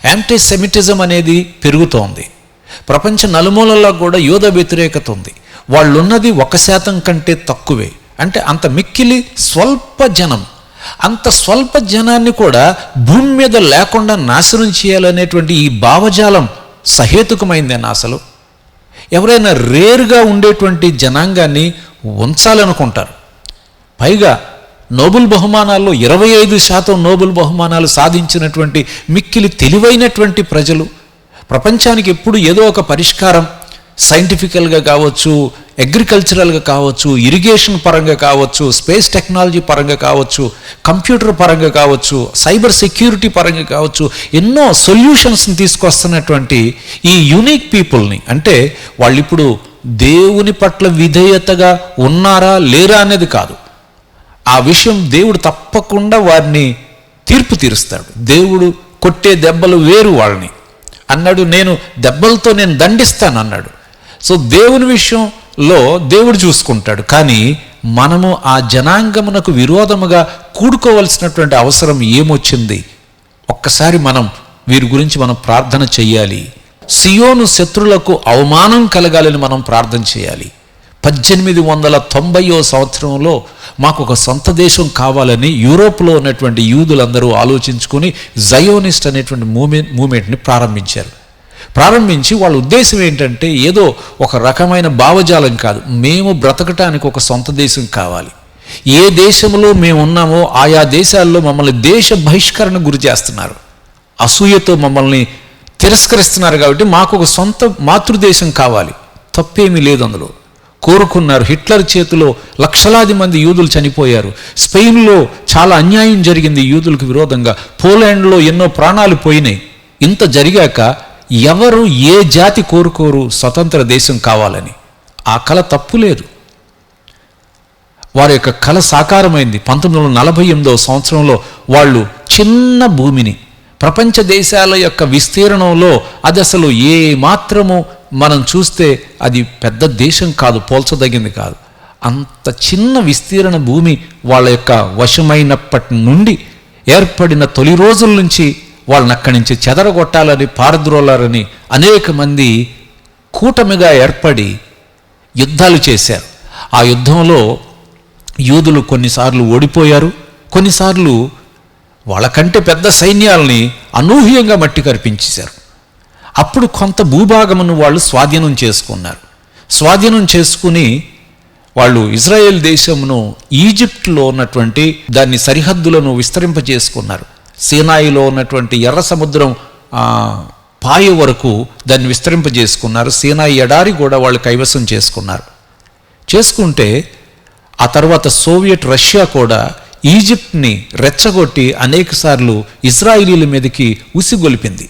యాంటీ సెమిటిజం అనేది పెరుగుతోంది. ప్రపంచ నలుమూలల్లో కూడా యూద వ్యతిరేకత ఉంది. వాళ్ళున్నది 1% కంటే తక్కువే. అంటే అంత మిక్కిలి స్వల్ప జనం, అంత స్వల్ప జనాన్ని కూడా భూమి మీద లేకుండా నాశనం చేయాలనేటువంటి ఈ భావజాలం సహేతుకమైందేనా? అసలు ఎవరైనా రేరుగా ఉండేటువంటి జనాంగాన్ని ఉంచాలనుకుంటారు. పైగా నోబెల్ బహుమానాల్లో 25% నోబెల్ బహుమానాలు సాధించినటువంటి మిక్కిలి తెలివైనటువంటి ప్రజలు, ప్రపంచానికి ఎప్పుడు ఏదో ఒక పరిష్కారం సైంటిఫికల్గా కావచ్చు, అగ్రికల్చరల్గా కావచ్చు, ఇరిగేషన్ పరంగా కావచ్చు, స్పేస్ టెక్నాలజీ పరంగా కావచ్చు, కంప్యూటర్ పరంగా కావచ్చు, సైబర్ సెక్యూరిటీ పరంగా కావచ్చు, ఎన్నో సొల్యూషన్స్ని తీసుకొస్తున్నటువంటి ఈ యూనిక్ పీపుల్ని, అంటే వాళ్ళు ఇప్పుడు దేవుని పట్ల విధేయతగా ఉన్నారా లేరా అనేది కాదు, ఆ విషయం దేవుడు తప్పకుండా వారిని తీర్పు తీరుస్తాడు. దేవుడు కొట్టే దెబ్బలు వేరు వాళ్ళని అన్నాడు. నేను దెబ్బలతో నేను దండిస్తాను అన్నాడు. సో దేవుని విషయంలో దేవుడు చూసుకుంటాడు. కానీ మనము ఆ జనాంగమునకు విరోధముగా కూడుకోవలసినటువంటి అవసరం ఏమొచ్చింది? ఒక్కసారి మనం వీరి గురించి మనం ప్రార్థన చెయ్యాలి. సియోను శత్రులకు అవమానం కలగాలని మనం ప్రార్థన చేయాలి. 1890వ సంవత్సరంలో మాకు ఒక సొంత దేశం కావాలని యూరోప్లో ఉన్నటువంటి యూదులందరూ ఆలోచించుకొని జయోనిస్ట్ అనేటువంటి మూమెంట్ని ప్రారంభించి వాళ్ళ ఉద్దేశం ఏంటంటే ఏదో ఒక రకమైన భావజాలం కాదు, మేము బ్రతకటానికి ఒక సొంత దేశం కావాలి. ఏ దేశంలో మేము ఉన్నామో ఆయా దేశాల్లో మమ్మల్ని దేశ బహిష్కరణ గురి చేస్తున్నారు, అసూయతో మమ్మల్ని తిరస్కరిస్తున్నారు. కాబట్టి మాకు ఒక సొంత మాతృదేశం కావాలి. తప్పేమీ లేదు అందులో. కోరుకున్నారు. హిట్లర్ చేతిలో లక్షలాది మంది యూదులు చనిపోయారు. స్పెయిన్లో చాలా అన్యాయం జరిగింది యూదులకు విరోధంగా. పోలాండ్లో ఎన్నో ప్రాణాలు పోయినాయి. ఇంత జరిగాక ఎవరు ఏ జాతి కోరుకోరు స్వతంత్ర దేశం కావాలని? ఆ కళ తప్పు లేదు. వారి యొక్క కళ సాకారమైంది. 1948వ సంవత్సరంలో వాళ్ళు చిన్న భూమిని, ప్రపంచ దేశాల యొక్క విస్తీర్ణంలో అది అసలు ఏ మాత్రము మనం చూస్తే అది పెద్ద దేశం కాదు, పోల్చదగింది కాదు. అంత చిన్న విస్తీర్ణ భూమి వాళ్ళ యొక్క వశమైనప్పటి నుండి ఏర్పడిన తొలి రోజుల నుంచి వాళ్ళని అక్కడి నుంచి చెదరగొట్టాలని, పారద్రోలాలని అనేక మంది కూటమిగా ఏర్పడి యుద్ధాలు చేశారు. ఆ యుద్ధంలో యూదులు కొన్నిసార్లు ఓడిపోయారు, కొన్నిసార్లు వాళ్ళకంటే పెద్ద సైన్యాలని అనూహ్యంగా మట్టి కరిపించేశారు. అప్పుడు కొంత భూభాగమును వాళ్ళు స్వాధీనం చేసుకున్నారు. స్వాధీనం చేసుకుని వాళ్ళు ఇజ్రాయెల్ దేశమును, ఈజిప్ట్లో ఉన్నటువంటి దాన్ని సరిహద్దులను విస్తరింపజేసుకున్నారు. సీనాయిలో ఉన్నటువంటి ఎర్ర సముద్రం పాయ వరకు దాన్ని విస్తరింపజేసుకున్నారు. సీనాయి ఎడారి కూడా వాళ్ళు కైవసం చేసుకుంటే ఆ తర్వాత సోవియట్ రష్యా కూడా ఈజిప్ట్ని రెచ్చగొట్టి అనేకసార్లు ఇజ్రాయిలీల మీదకి ఉసిగొలిపింది.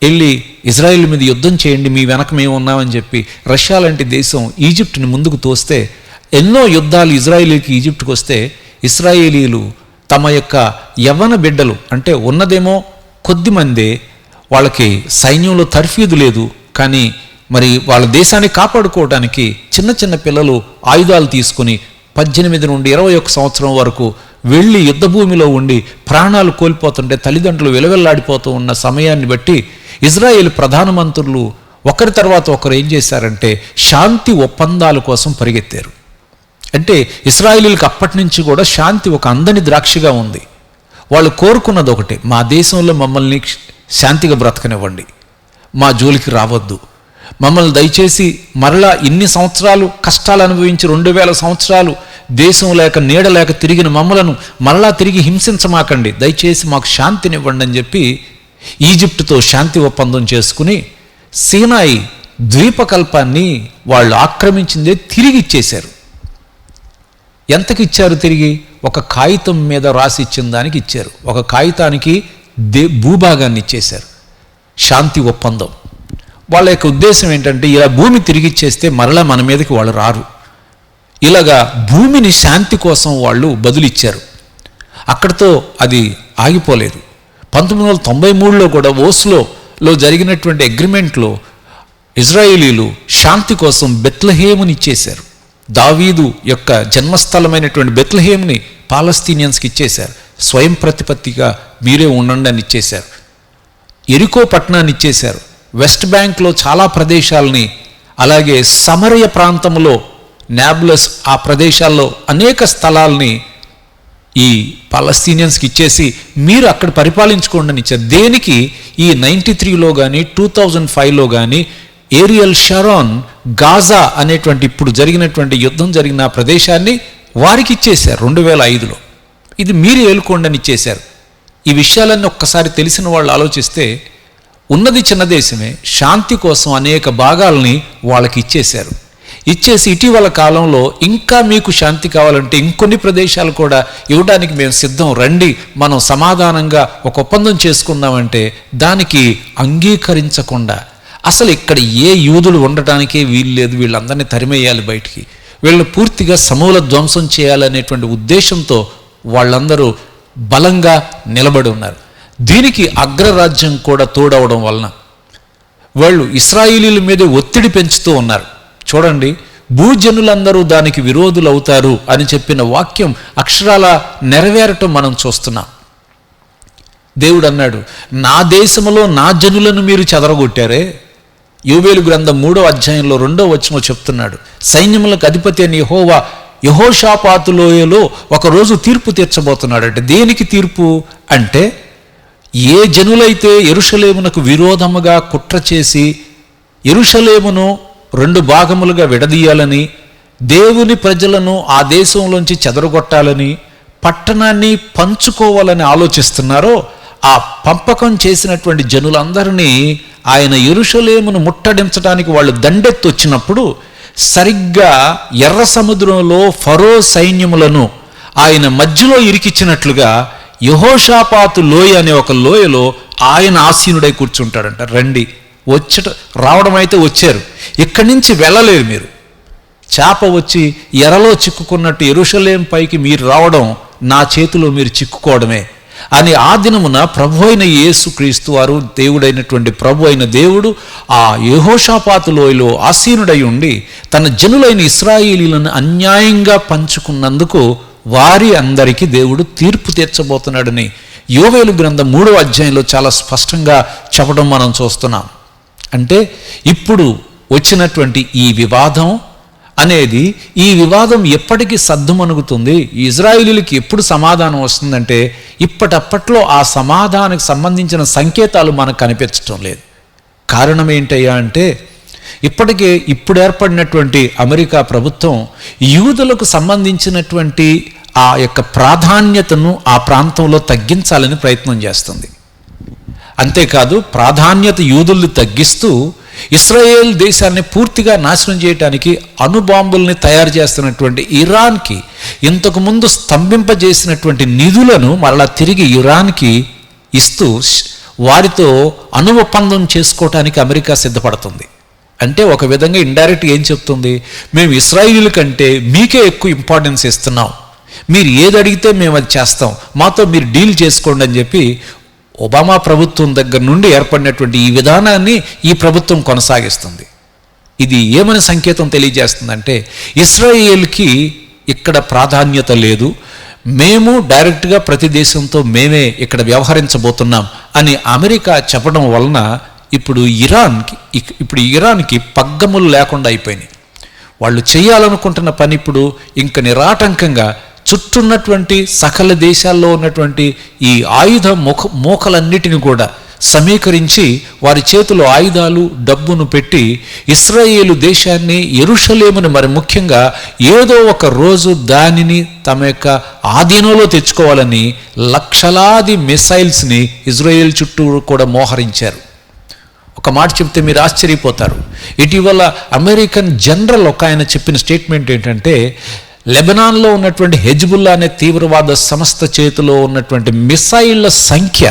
వెళ్ళి ఇజ్రాయిల్ మీద యుద్ధం చేయండి, మీ వెనక మేము ఉన్నామని చెప్పి రష్యా లాంటి దేశం ఈజిప్ట్ని ముందుకు తోస్తే ఎన్నో యుద్ధాలు ఇజ్రాయిలీకి ఈజిప్ట్కి వస్తే ఇజ్రాయేలీలు తమ యొక్క యవ్వన బిడ్డలు, అంటే ఉన్నదేమో కొద్దిమందే, వాళ్ళకి సైన్యంలో తర్ఫీదు లేదు, కానీ మరి వాళ్ళ దేశాన్ని కాపాడుకోవడానికి చిన్న చిన్న పిల్లలు ఆయుధాలు తీసుకుని 18 నుండి 21 సంవత్సరం వరకు వెళ్ళి యుద్ధభూమిలో ఉండి ప్రాణాలు కోల్పోతుంటే తల్లిదండ్రులు విలవెల్లాడిపోతూ ఉన్న సమయాన్ని బట్టి ఇజ్రాయేల్ ప్రధానమంత్రులు ఒకరి తర్వాత ఒకరు ఏం చేశారంటే శాంతి ఒప్పందాల కోసం పరిగెత్తారు. అంటే ఇజ్రాయేలీలకు అప్పటి నుంచి కూడా శాంతి ఒక అందని ద్రాక్షగా ఉంది. వాళ్ళు కోరుకున్నది ఒకటే, మా దేశంలో మమ్మల్ని శాంతిగా బ్రతకనివ్వండి, మా జోలికి రావద్దు, మమ్మల్ని దయచేసి మరలా ఇన్ని సంవత్సరాలు కష్టాలు అనుభవించి 2000 సంవత్సరాలు దేశం లేక నీడ లేక తిరిగిన మమ్మలను మరలా తిరిగి హింసించమాకండి, దయచేసి మాకు శాంతినివ్వండి అని చెప్పి ఈజిప్టుతో శాంతి ఒప్పందం చేసుకుని సీనాయి ద్వీపకల్పాన్ని వాళ్ళు ఆక్రమించిందే తిరిగి ఇచ్చేశారు. ఎంతకిచ్చారు తిరిగి? ఒక కాగితం మీద రాసి ఇచ్చిన దానికి ఇచ్చారు. ఒక కాగితానికి భూభాగాన్ని ఇచ్చేశారు. శాంతి ఒప్పందం. వాళ్ళ యొక్క ఉద్దేశం ఏంటంటే ఇలా భూమి తిరిగి ఇచ్చేస్తే మరలా మన మీదకి వాళ్ళు రారు. ఇలాగా భూమిని శాంతి కోసం వాళ్ళు బదులిచ్చారు. అక్కడితో అది ఆగిపోలేదు. 1993లో కూడా ఓస్లోలో జరిగినటువంటి అగ్రిమెంట్లో ఇజ్రాయేలీలు శాంతి కోసం బెత్లెహేముని ఇచ్చేశారు. దావీదు యొక్క జన్మస్థలమైనటువంటి బెత్లెహేముని పాలస్తీనియన్స్కి ఇచ్చేశారు. స్వయం ప్రతిపత్తిగా మీరే ఉండండి అని ఇచ్చేశారు. ఎరికో పట్టణాన్ని ఇచ్చేశారు. వెస్ట్ బ్యాంక్లో చాలా ప్రదేశాలని, అలాగే సమరయ ప్రాంతంలో నాబ్లస్ ఆ ప్రదేశాల్లో అనేక స్థలాల్ని ఈ పాలస్తీనియన్స్కి ఇచ్చేసి మీరు అక్కడ పరిపాలించుకోండి అని ఇచ్చారు. దేనికి? ఈ 93లో కానీ 2005లో కానీ ఏరియల్ షారోన్ గాజా అనేటువంటి ఇప్పుడు జరిగినటువంటి యుద్ధం జరిగిన ప్రదేశాన్ని వారికి ఇచ్చేశారు 2005లో. ఇది మీరు ఏలుకోండి అని ఇచ్చేశారు. ఈ విషయాలన్నీ ఒక్కసారి తెలిసిన వాళ్ళు ఆలోచిస్తే ఉన్నది చిన్న దేశమే, శాంతి కోసం అనేక భాగాల్ని వాళ్ళకి ఇచ్చేశారు. ఇచ్చేసి ఇటీవల కాలంలో ఇంకా మీకు శాంతి కావాలంటే ఇంకొన్ని ప్రదేశాలు కూడా ఇవ్వడానికి మేము సిద్ధం, రండి మనం సమాధానంగా ఒక ఒప్పందం చేసుకుందామంటే దానికి అంగీకరించకుండా అసలు ఇక్కడ ఏ యూదులు ఉండటానికే వీలు లేదు, వీళ్ళందరినీ తరిమేయాలి బయటికి, వీళ్ళని పూర్తిగా సమూల ధ్వంసం చేయాలనేటువంటి ఉద్దేశంతో వాళ్ళందరూ బలంగా నిలబడి ఉన్నారు. దీనికి అగ్రరాజ్యం కూడా తోడవడం వలన వాళ్ళు ఇశ్రాయేలీల మీదే ఒత్తిడి పెంచుతూ ఉన్నారు. చూడండి, భూజనులందరూ దానికి విరోధులు అవుతారు అని చెప్పిన వాక్యం అక్షరాల నెరవేరటం మనం చూస్తున్నాం. దేవుడు అన్నాడు, నా దేశంలో నా జనులను మీరు చెదరగొట్టారే. యోవేలు గ్రంథం 3వ అధ్యాయంలో 2వ వచనంలో చెప్తున్నాడు, సైన్యములకు అధిపతి అని యెహోవా యెహోషాపాతు లోయలో ఒకరోజు తీర్పు తీర్చబోతున్నాడు. అంటే దేనికి తీర్పు అంటే, ఏ జనులైతే యెరూషలేమునకు విరోధముగా కుట్ర చేసి యెరూషలేమును 2 భాగములుగా విడదీయాలని, దేవుని ప్రజలను ఆ దేశంలోంచి చెదరగొట్టాలని, పట్టణాన్ని పంచుకోవాలని ఆలోచిస్తున్నారో ఆ పంపకం చేసినటువంటి జనులందరినీ ఆయన యెరూషలేమును ముట్టడించడానికి వాళ్ళు దండెత్తొచ్చినప్పుడు సరిగ్గా ఎర్ర సముద్రంలో ఫరో సైన్యములను ఆయన మధ్యలో ఇరికిచ్చినట్లుగా యెహోషాపాతు లోయ అనే ఒక లోయలో ఆయన ఆసీనుడై కూర్చుంటాడంట. రండి, రావడం అయితే వచ్చారు, ఇక్కడి నుంచి వెళ్ళలేరు మీరు. చేప వచ్చి ఎరలో చిక్కుకున్నట్టు యెరూషలేం పైకి మీరు రావడం, నా చేతిలో మీరు చిక్కుకోవడమే అని ఆ దినమున ప్రభు అయిన యేసుక్రీస్తు వారు, దేవుడైనటువంటి ప్రభు అయిన దేవుడు ఆ యెహోషాపాతు లోయలో ఆసీనుడై ఉండి తన జనులైన ఇశ్రాయేలీలను అన్యాయంగా పంచుకున్నందుకు వారి అందరికీ దేవుడు తీర్పు తీర్చబోతున్నాడని యోవేలు గ్రంథం 3వ అధ్యాయంలో చాలా స్పష్టంగా చెప్పడం మనం చూస్తున్నాం. అంటే ఇప్పుడు వచ్చినటువంటి ఈ వివాదం అనేది, ఈ వివాదం ఎప్పటికీ సద్దుమణుగుతుంది, ఇజ్రాయేలీలకి ఎప్పుడు సమాధానం వస్తుందంటే ఇప్పటప్పట్లో ఆ సమాధానానికి సంబంధించిన సంకేతాలు మనకు కనిపించడం లేదు. కారణం ఏంటయ్యా అంటే, ఇప్పుడు ఏర్పడినటువంటి అమెరికా ప్రభుత్వం యూదులకు సంబంధించినటువంటి ఆ యొక్క ప్రాధాన్యతను ఆ ప్రాంతంలో తగ్గించాలని ప్రయత్నం చేస్తుంది. అంతేకాదు, ప్రాధాన్యత యూదుల్ని తగ్గిస్తూ ఇశ్రాయేల్ దేశాన్ని పూర్తిగా నాశనం చేయడానికి అణుబాంబుల్ని తయారు చేస్తున్నటువంటి ఇరాన్కి ఇంతకుముందు స్తంభింపజేసినటువంటి నిధులను మరలా తిరిగి ఇరాన్కి ఇస్తూ వారితో అణు ఒప్పందం చేసుకోవటానికి అమెరికా సిద్ధపడుతుంది. అంటే ఒక విధంగా ఇండైరెక్ట్గా ఏం చెప్తుంది, మేము ఇశ్రాయేల్ కంటే మీకే ఎక్కువ ఇంపార్టెన్స్ ఇస్తున్నాం, మీరు ఏది అడిగితే మేము అది చేస్తాం, మాతో మీరు డీల్ చేసుకోండి అని చెప్పి ఒబామా ప్రభుత్వం దగ్గర నుండి ఏర్పడినటువంటి ఈ విధానాన్ని ఈ ప్రభుత్వం కొనసాగిస్తుంది. ఇది ఏమని సంకేతం తెలియజేస్తుందంటే, ఇశ్రాయేల్కి ఇక్కడ ప్రాధాన్యత లేదు, మేము డైరెక్ట్గా ప్రతి దేశంతో మేమే ఇక్కడ వ్యవహరించబోతున్నాం అని అమెరికా చెప్పడం వలన ఇప్పుడు ఇరాన్కి పగ్గములు లేకుండా అయిపోయినాయి. వాళ్ళు చేయాలనుకుంటున్న పని ఇప్పుడు ఇంక నిరాటంకంగా చుట్టున్నటువంటి సకల దేశాల్లో ఉన్నటువంటి ఈ ఆయుధ మోకలన్నిటిని కూడా సమీకరించి వారి చేతిలో ఆయుధాలు డబ్బును పెట్టి ఇశ్రాయేలు దేశాన్ని, యెరూషలేమును మరి ముఖ్యంగా ఏదో ఒక రోజు దానిని తమ యొక్క ఆధీనంలో తెచ్చుకోవాలని లక్షలాది మిసైల్స్ని ఇజ్రాయేల్ చుట్టూ కూడా మోహరించారు. ఒక మాట చెప్తే మీరు ఆశ్చర్యపోతారు. ఇటీవల అమెరికన్ జనరల్ ఒక ఆయన చెప్పిన స్టేట్మెంట్ ఏంటంటే, లెబనాన్లో ఉన్నటువంటి హెజ్బుల్లా అనే తీవ్రవాద సంస్థ చేతిలో ఉన్నటువంటి మిసైళ్ల సంఖ్య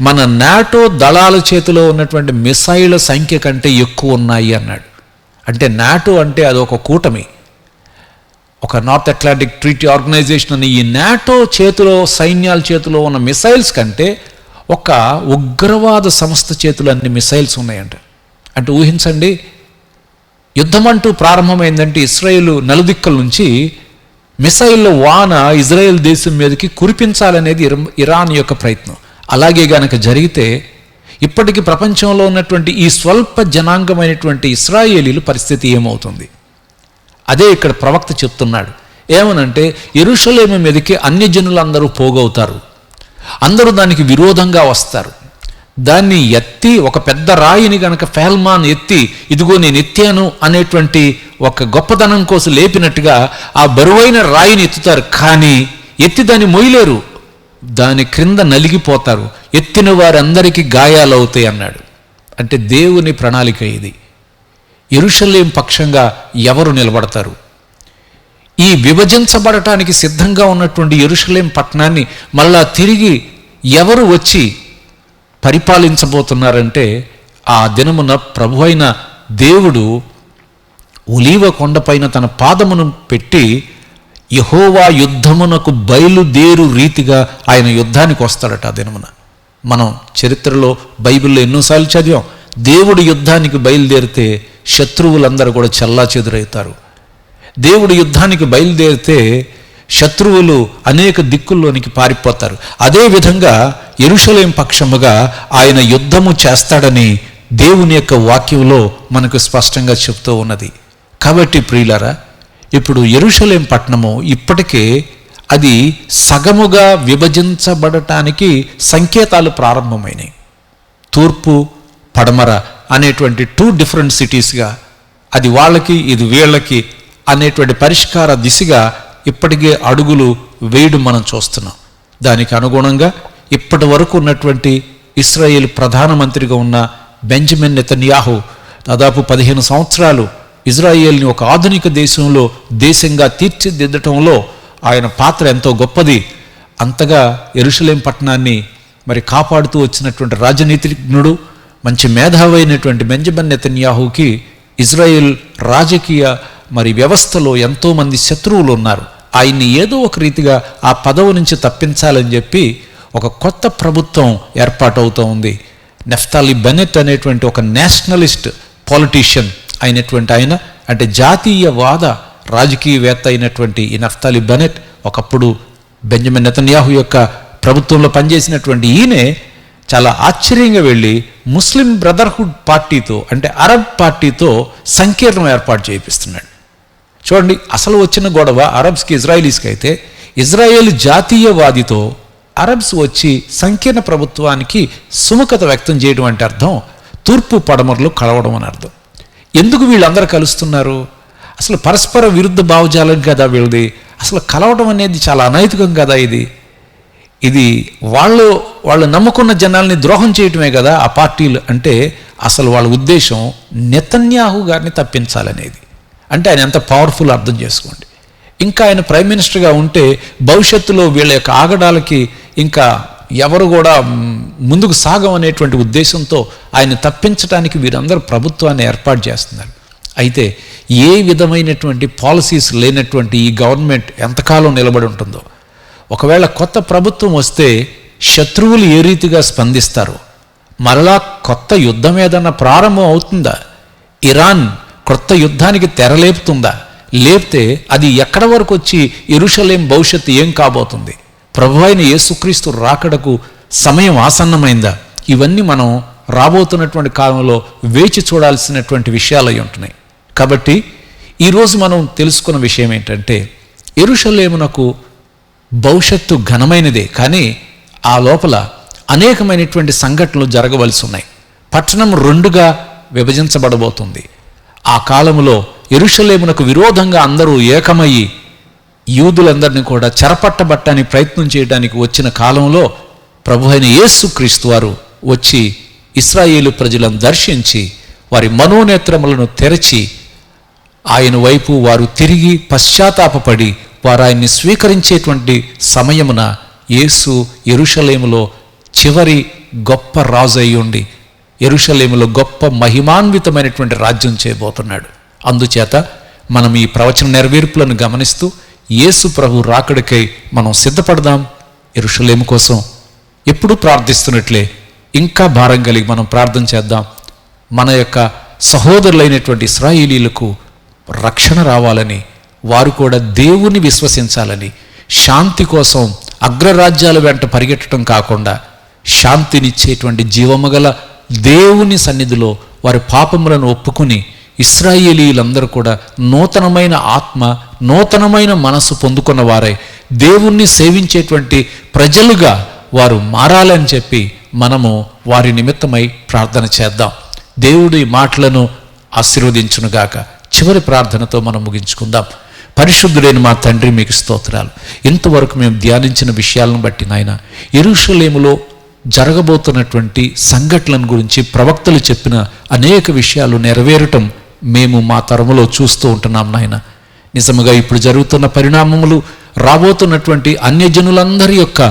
మన నాటో దళాల చేతిలో ఉన్నటువంటి మిసైళ్ల సంఖ్య కంటే ఎక్కువ ఉన్నాయి అన్నాడు. అంటే నాటో అంటే అదొక కూటమి, ఒక నార్త్ అట్లాంటిక్ ట్రీటీ ఆర్గనైజేషన్ అని. ఈ నాటో చేతిలో, సైన్యాల చేతిలో ఉన్న మిసైల్స్ కంటే ఒక ఉగ్రవాద సంస్థ చేతిలో అన్ని మిసైల్స్ ఉన్నాయంట. అంటే ఊహించండి, యుద్ధం అంటూ ప్రారంభమైందంటే ఇస్రాయేల్ నలుదిక్కల నుంచి మిసైళ్ళ వాన ఇజ్రాయెల్ దేశం మీదకి కురిపించాలనేది ఇరాన్ యొక్క ప్రయత్నం. అలాగే గనక జరిగితే ఇప్పటికీ ప్రపంచంలో ఉన్నటువంటి ఈ స్వల్ప జనాంగమైనటువంటి ఇశ్రాయేలీల పరిస్థితి ఏమవుతుంది? అదే ఇక్కడ ప్రవక్త చెప్తున్నాడు. ఏమనంటే, యెరూషలేము మీదకి అన్యజనులందరూ పోగవుతారు, అందరూ దానికి విరోధంగా వస్తారు. దాన్ని ఎత్తి, ఒక పెద్ద రాయిని గనక ఫెల్మాన్ ఎత్తి, ఇదిగో నేను ఎత్తాను అనేటువంటి ఒక గొప్పతనం కోసం లేపినట్టుగా ఆ బరువైన రాయిని ఎత్తుతారు. కానీ ఎత్తి దాన్ని మొయ్యలేరు, దాని క్రింద నలిగిపోతారు, ఎత్తిన వారందరికీ గాయాలవుతాయి అన్నాడు. అంటే దేవుని ప్రణాళిక ఇది. యెరూషలేం పక్షంగా ఎవరు నిలబడతారు? ఈ విభజించబడటానికి సిద్ధంగా ఉన్నటువంటి యెరూషలేం పట్టణాన్ని మళ్ళా తిరిగి ఎవరు వచ్చి పరిపాలించబోతున్నారంటే, ఆ దినమున ప్రభు అయిన దేవుడు ఒలీవ కొండపైన తన పాదమును పెట్టి యెహోవా యుద్ధమునకు బయలుదేరు రీతిగా ఆయన యుద్ధానికి వస్తాడట ఆ దినమున. మనం చరిత్రలో బైబిల్లో ఎన్నోసార్లు చదివాం, దేవుడు యుద్ధానికి బయలుదేరితే శత్రువులందరూ కూడా చెల్లాచెదురవుతారు. దేవుడు యుద్ధానికి బయలుదేరితే శత్రువులు అనేక దిక్కుల్లోనికి పారిపోతారు. అదేవిధంగా యెరూషలేం పక్షముగా ఆయన యుద్ధము చేస్తాడని దేవుని యొక్క వాక్యంలో మనకు స్పష్టంగా చెప్తూ ఉన్నది. కాబట్టి ప్రియులారా, ఇప్పుడు యెరూషలేం పట్టణము ఇప్పటికే అది సగముగా విభజించబడటానికి సంకేతాలు ప్రారంభమైనాయి. తూర్పు, పడమర అనేటువంటి 2 డిఫరెంట్ సిటీస్గా, అది వాళ్ళకి ఇది వీళ్ళకి అనేటువంటి పరిష్కార దిశగా ఇప్పటికే అడుగులు వేయడం మనం చూస్తున్నాం. దానికి అనుగుణంగా ఇప్పటి వరకు ఉన్నటువంటి ఇశ్రాయేల్ ప్రధానమంత్రిగా ఉన్న బెంజమిన్ నెతన్యాహు దాదాపు 15 సంవత్సరాలు ఇజ్రాయేల్ని ఒక ఆధునిక దేశంగా తీర్చిదిద్దటంలో ఆయన పాత్ర ఎంతో గొప్పది. అంతగా యెరూషలేం పట్టణాన్ని మరి కాపాడుతూ వచ్చినటువంటి రాజనీతిజ్ఞుడు, మంచి మేధావైనటువంటి బెంజమిన్ నెతన్యాహుకి ఇజ్రాయేల్ రాజకీయ మరి వ్యవస్థలో ఎంతోమంది శత్రువులు ఉన్నారు. ఆయన్ని ఏదో ఒక రీతిగా ఆ పదవి నుంచి తప్పించాలని చెప్పి ఒక కొత్త ప్రభుత్వం ఏర్పాటవుతూ ఉంది. నెఫ్తాలి బెనెట్ అనేటువంటి ఒక నేషనలిస్ట్ పొలిటీషియన్ అయినటువంటి ఆయన, అంటే జాతీయవాద రాజకీయవేత్త అయినటువంటి ఈ నెఫ్తాలి బెనెట్ ఒకప్పుడు బెంజమిన్ నెతన్యాహు యొక్క ప్రభుత్వంలో పనిచేసినటువంటి ఈయనే చాలా ఆశ్చర్యంగా వెళ్ళి ముస్లిం బ్రదర్హుడ్ పార్టీతో, అంటే అరబ్ పార్టీతో సంకీర్ణం ఏర్పాటు చేయిస్తున్నాడు. చూడండి, అసలు వచ్చిన గొడవ అరబ్స్కి ఇజ్రాయిలీస్కి అయితే, ఇజ్రాయేల్ జాతీయవాదితో అరబ్స్ వచ్చి సంకీర్ణ ప్రభుత్వానికి సుముఖత వ్యక్తం చేయడం అంటే అర్థం తూర్పు పడమరలు కలవడం అని అర్థం. ఎందుకు వీళ్ళందరూ కలుస్తున్నారు? అసలు పరస్పర విరుద్ధ భావజాలం కదా వీళ్ళది. అసలు కలవడం అనేది చాలా అనైతికం కదా. ఇది వాళ్ళు నమ్ముకున్న జనాల్ని ద్రోహం చేయటమే కదా ఆ పార్టీలు. అంటే అసలు వాళ్ళ ఉద్దేశం నెతన్యాహు గారిని తప్పించాలనేది. అంటే ఆయన ఎంత పవర్ఫుల్ అర్థం చేసుకోండి. ఇంకా ఆయన ప్రైమ్ మినిస్టర్గా ఉంటే భవిష్యత్తులో వీళ్ళ యొక్క ఆగడాలకి ఇంకా ఎవరు కూడా ముందుకు సాగం అనేటువంటి ఉద్దేశంతో ఆయన తప్పించడానికి వీరందరూ ప్రభుత్వాన్ని ఏర్పాటు చేస్తున్నారు. అయితే ఏ విధమైనటువంటి పాలసీస్ లేనటువంటి ఈ గవర్నమెంట్ ఎంతకాలం నిలబడి ఉంటుందో. ఒకవేళ కొత్త ప్రభుత్వం వస్తే శత్రువులు ఏ రీతిగా స్పందిస్తారో, మరలా కొత్త యుద్ధం ఏదన్నా ప్రారంభం అవుతుందా? ఇరాన్ కొత్త యుద్ధానికి తెరలేపుతుందా? లేపితే అది ఎక్కడి వరకు వచ్చి యెరూషలేం భవిష్యత్తు ఏం కాబోతుంది? ప్రభువైన యేసుక్రీస్తు రాకడకు సమయం ఆసన్నమైందా? ఇవన్నీ మనం రాబోతున్నటువంటి కాలంలో వేచి చూడాల్సినటువంటి విషయాలు అయి ఉంటున్నాయి. కాబట్టి ఈరోజు మనం తెలుసుకున్న విషయం ఏంటంటే, యెరూషలేమునకు భవిష్యత్తు ఘనమైనదే, కానీ ఆ లోపల అనేకమైనటువంటి సంఘటనలు జరగవలసి ఉన్నాయి. పట్టణం రెండుగా విభజించబడబోతుంది. ఆ కాలంలో యెరూషలేమునకు విరోధంగా అందరూ ఏకమయ్యి యూదులందరినీ కూడా చెరపట్టబట్టడానికి ప్రయత్నం చేయడానికి వచ్చిన కాలంలో ప్రభు అయిన యేసుక్రీస్తు వారు వచ్చి ఇశ్రాయేలు ప్రజలను దర్శించి వారి మనోనేత్రములను తెరచి ఆయన వైపు వారు తిరిగి పశ్చాత్తాపపడి వారు ఆయన్ని స్వీకరించేటువంటి సమయమున యేసు యెరూషలేములో చివరి గొప్ప రాజు అయి ఉండి యెరూషలేములో గొప్ప మహిమాన్వితమైనటువంటి రాజ్యం చేయబోతున్నాడు. అందుచేత మనం ఈ ప్రవచన నెరవేర్పులను గమనిస్తూ యేసు ప్రభు రాకడికై మనం సిద్ధపడదాం. యెరూషలేము కోసం ఎప్పుడూ ప్రార్థిస్తున్నట్లే ఇంకా భారం కలిగి మనం ప్రార్థన చేద్దాం. మన యొక్క సహోదరులైనటువంటి ఇశ్రాయేలీలకు రక్షణ రావాలని, వారు కూడా దేవుని విశ్వసించాలని, శాంతి కోసం అగ్రరాజ్యాల వెంట పరిగెట్టడం కాకుండా శాంతినిచ్చేటువంటి జీవముగల దేవుని సన్నిధిలో వారి పాపములను ఒప్పుకుని ఇశ్రాయేలీలందరూ కూడా నూతనమైన ఆత్మ, నూతనమైన మనసు పొందుకున్న వారై దేవుణ్ణి సేవించేటువంటి ప్రజలుగా వారు మారాలని చెప్పి మనము వారి నిమిత్తమై ప్రార్థన చేద్దాం. దేవుడి మాటలను ఆశీర్వదించునుగాక. చివరి ప్రార్థనతో మనం ముగించుకుందాం. పరిశుద్ధుడైన మా తండ్రి, మీకు స్తోత్రాలు. ఇంతవరకు మేము ధ్యానించిన విషయాలను బట్టి నాయన, యెరూషలేములో జరగబోతున్నటువంటి సంఘటనల గురించి ప్రవక్తలు చెప్పిన అనేక విషయాలు నెరవేరటం మేము మా తరములో చూస్తూ ఉంటున్నాం నాయన. నిజముగా ఇప్పుడు జరుగుతున్న పరిణామములు, రాబోతున్నటువంటి అన్యజనులందరి యొక్క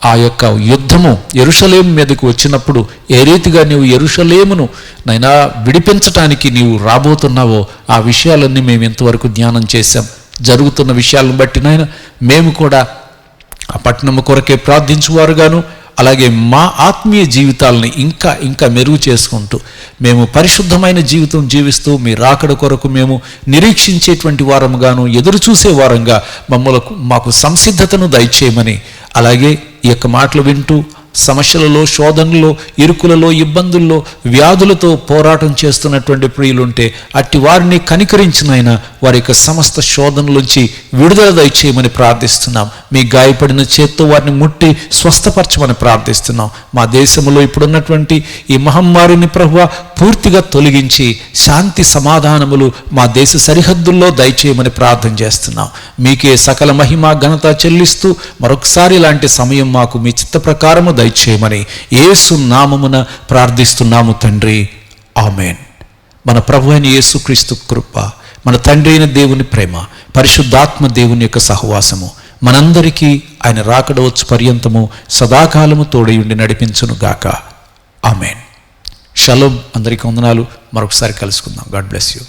ఆ యొక్క యుద్ధము యెరూషలేము మీదకు వచ్చినప్పుడు ఏ రీతిగా నీవు యెరూషలేమును నైనా విడిపించటానికి నీవు రాబోతున్నావో ఆ విషయాలన్నీ మేము ఇంతవరకు ధ్యానం చేశాం. జరుగుతున్న విషయాలను బట్టి నాయన మేము కూడా ఆ పట్టణము కొరకే ప్రార్థించువారుగాను, అలాగే మా ఆత్మీయ జీవితాలని ఇంకా ఇంకా మెరుగు చేసుకుంటూ మేము పరిశుద్ధమైన జీవితం జీవిస్తూ మీ రాకడ కొరకు మేము నిరీక్షించేటువంటి వారముగాను, ఎదురు చూసే వారంగా మాకు సంసిద్ధతను దయచేయమని, అలాగే ఈ యొక్క మాటలు వింటూ సమస్యలలో, శోధనలో, ఇరుకులలో, ఇబ్బందుల్లో, వ్యాధులతో పోరాటం చేస్తున్నటువంటి ప్రియులుంటే అట్టి వారిని కనికరించినైనా వారి యొక్క సమస్త శోధనలోంచి విడుదల దయచేయమని ప్రార్థిస్తున్నాం. మీ గాయపడిన చేత్తో వారిని ముట్టి స్వస్థపరచమని ప్రార్థిస్తున్నాం. మా దేశంలో ఇప్పుడున్నటువంటి ఈ మహమ్మారిని ప్రభువా పూర్తిగా తొలగించి శాంతి సమాధానములు మా దేశ సరిహద్దుల్లో దయచేయమని ప్రార్థన చేస్తున్నాం. మీకే సకల మహిమ ఘనత చెల్లిస్తూ మరొకసారి ఇలాంటి సమయం మాకు మీ చిత్త ప్రకారము దయచేయమని యేసు నామమున ప్రార్థిస్తున్నాము తండ్రి. ఆమేన్. మన ప్రభు అయిన యేసుక్రీస్తు కృప, మన తండ్రి అయిన దేవుని ప్రేమ, పరిశుద్ధాత్మ దేవుని యొక్క సహవాసము మనందరికీ ఆయన రాకడ వచ్చు పర్యంతము సదాకాలము తోడయుండి నడిపించును గాక. ఆమేన్. షలోమ్. అందరికీ వందనాలు. మరొకసారి కలుసుకుందాం. God bless you.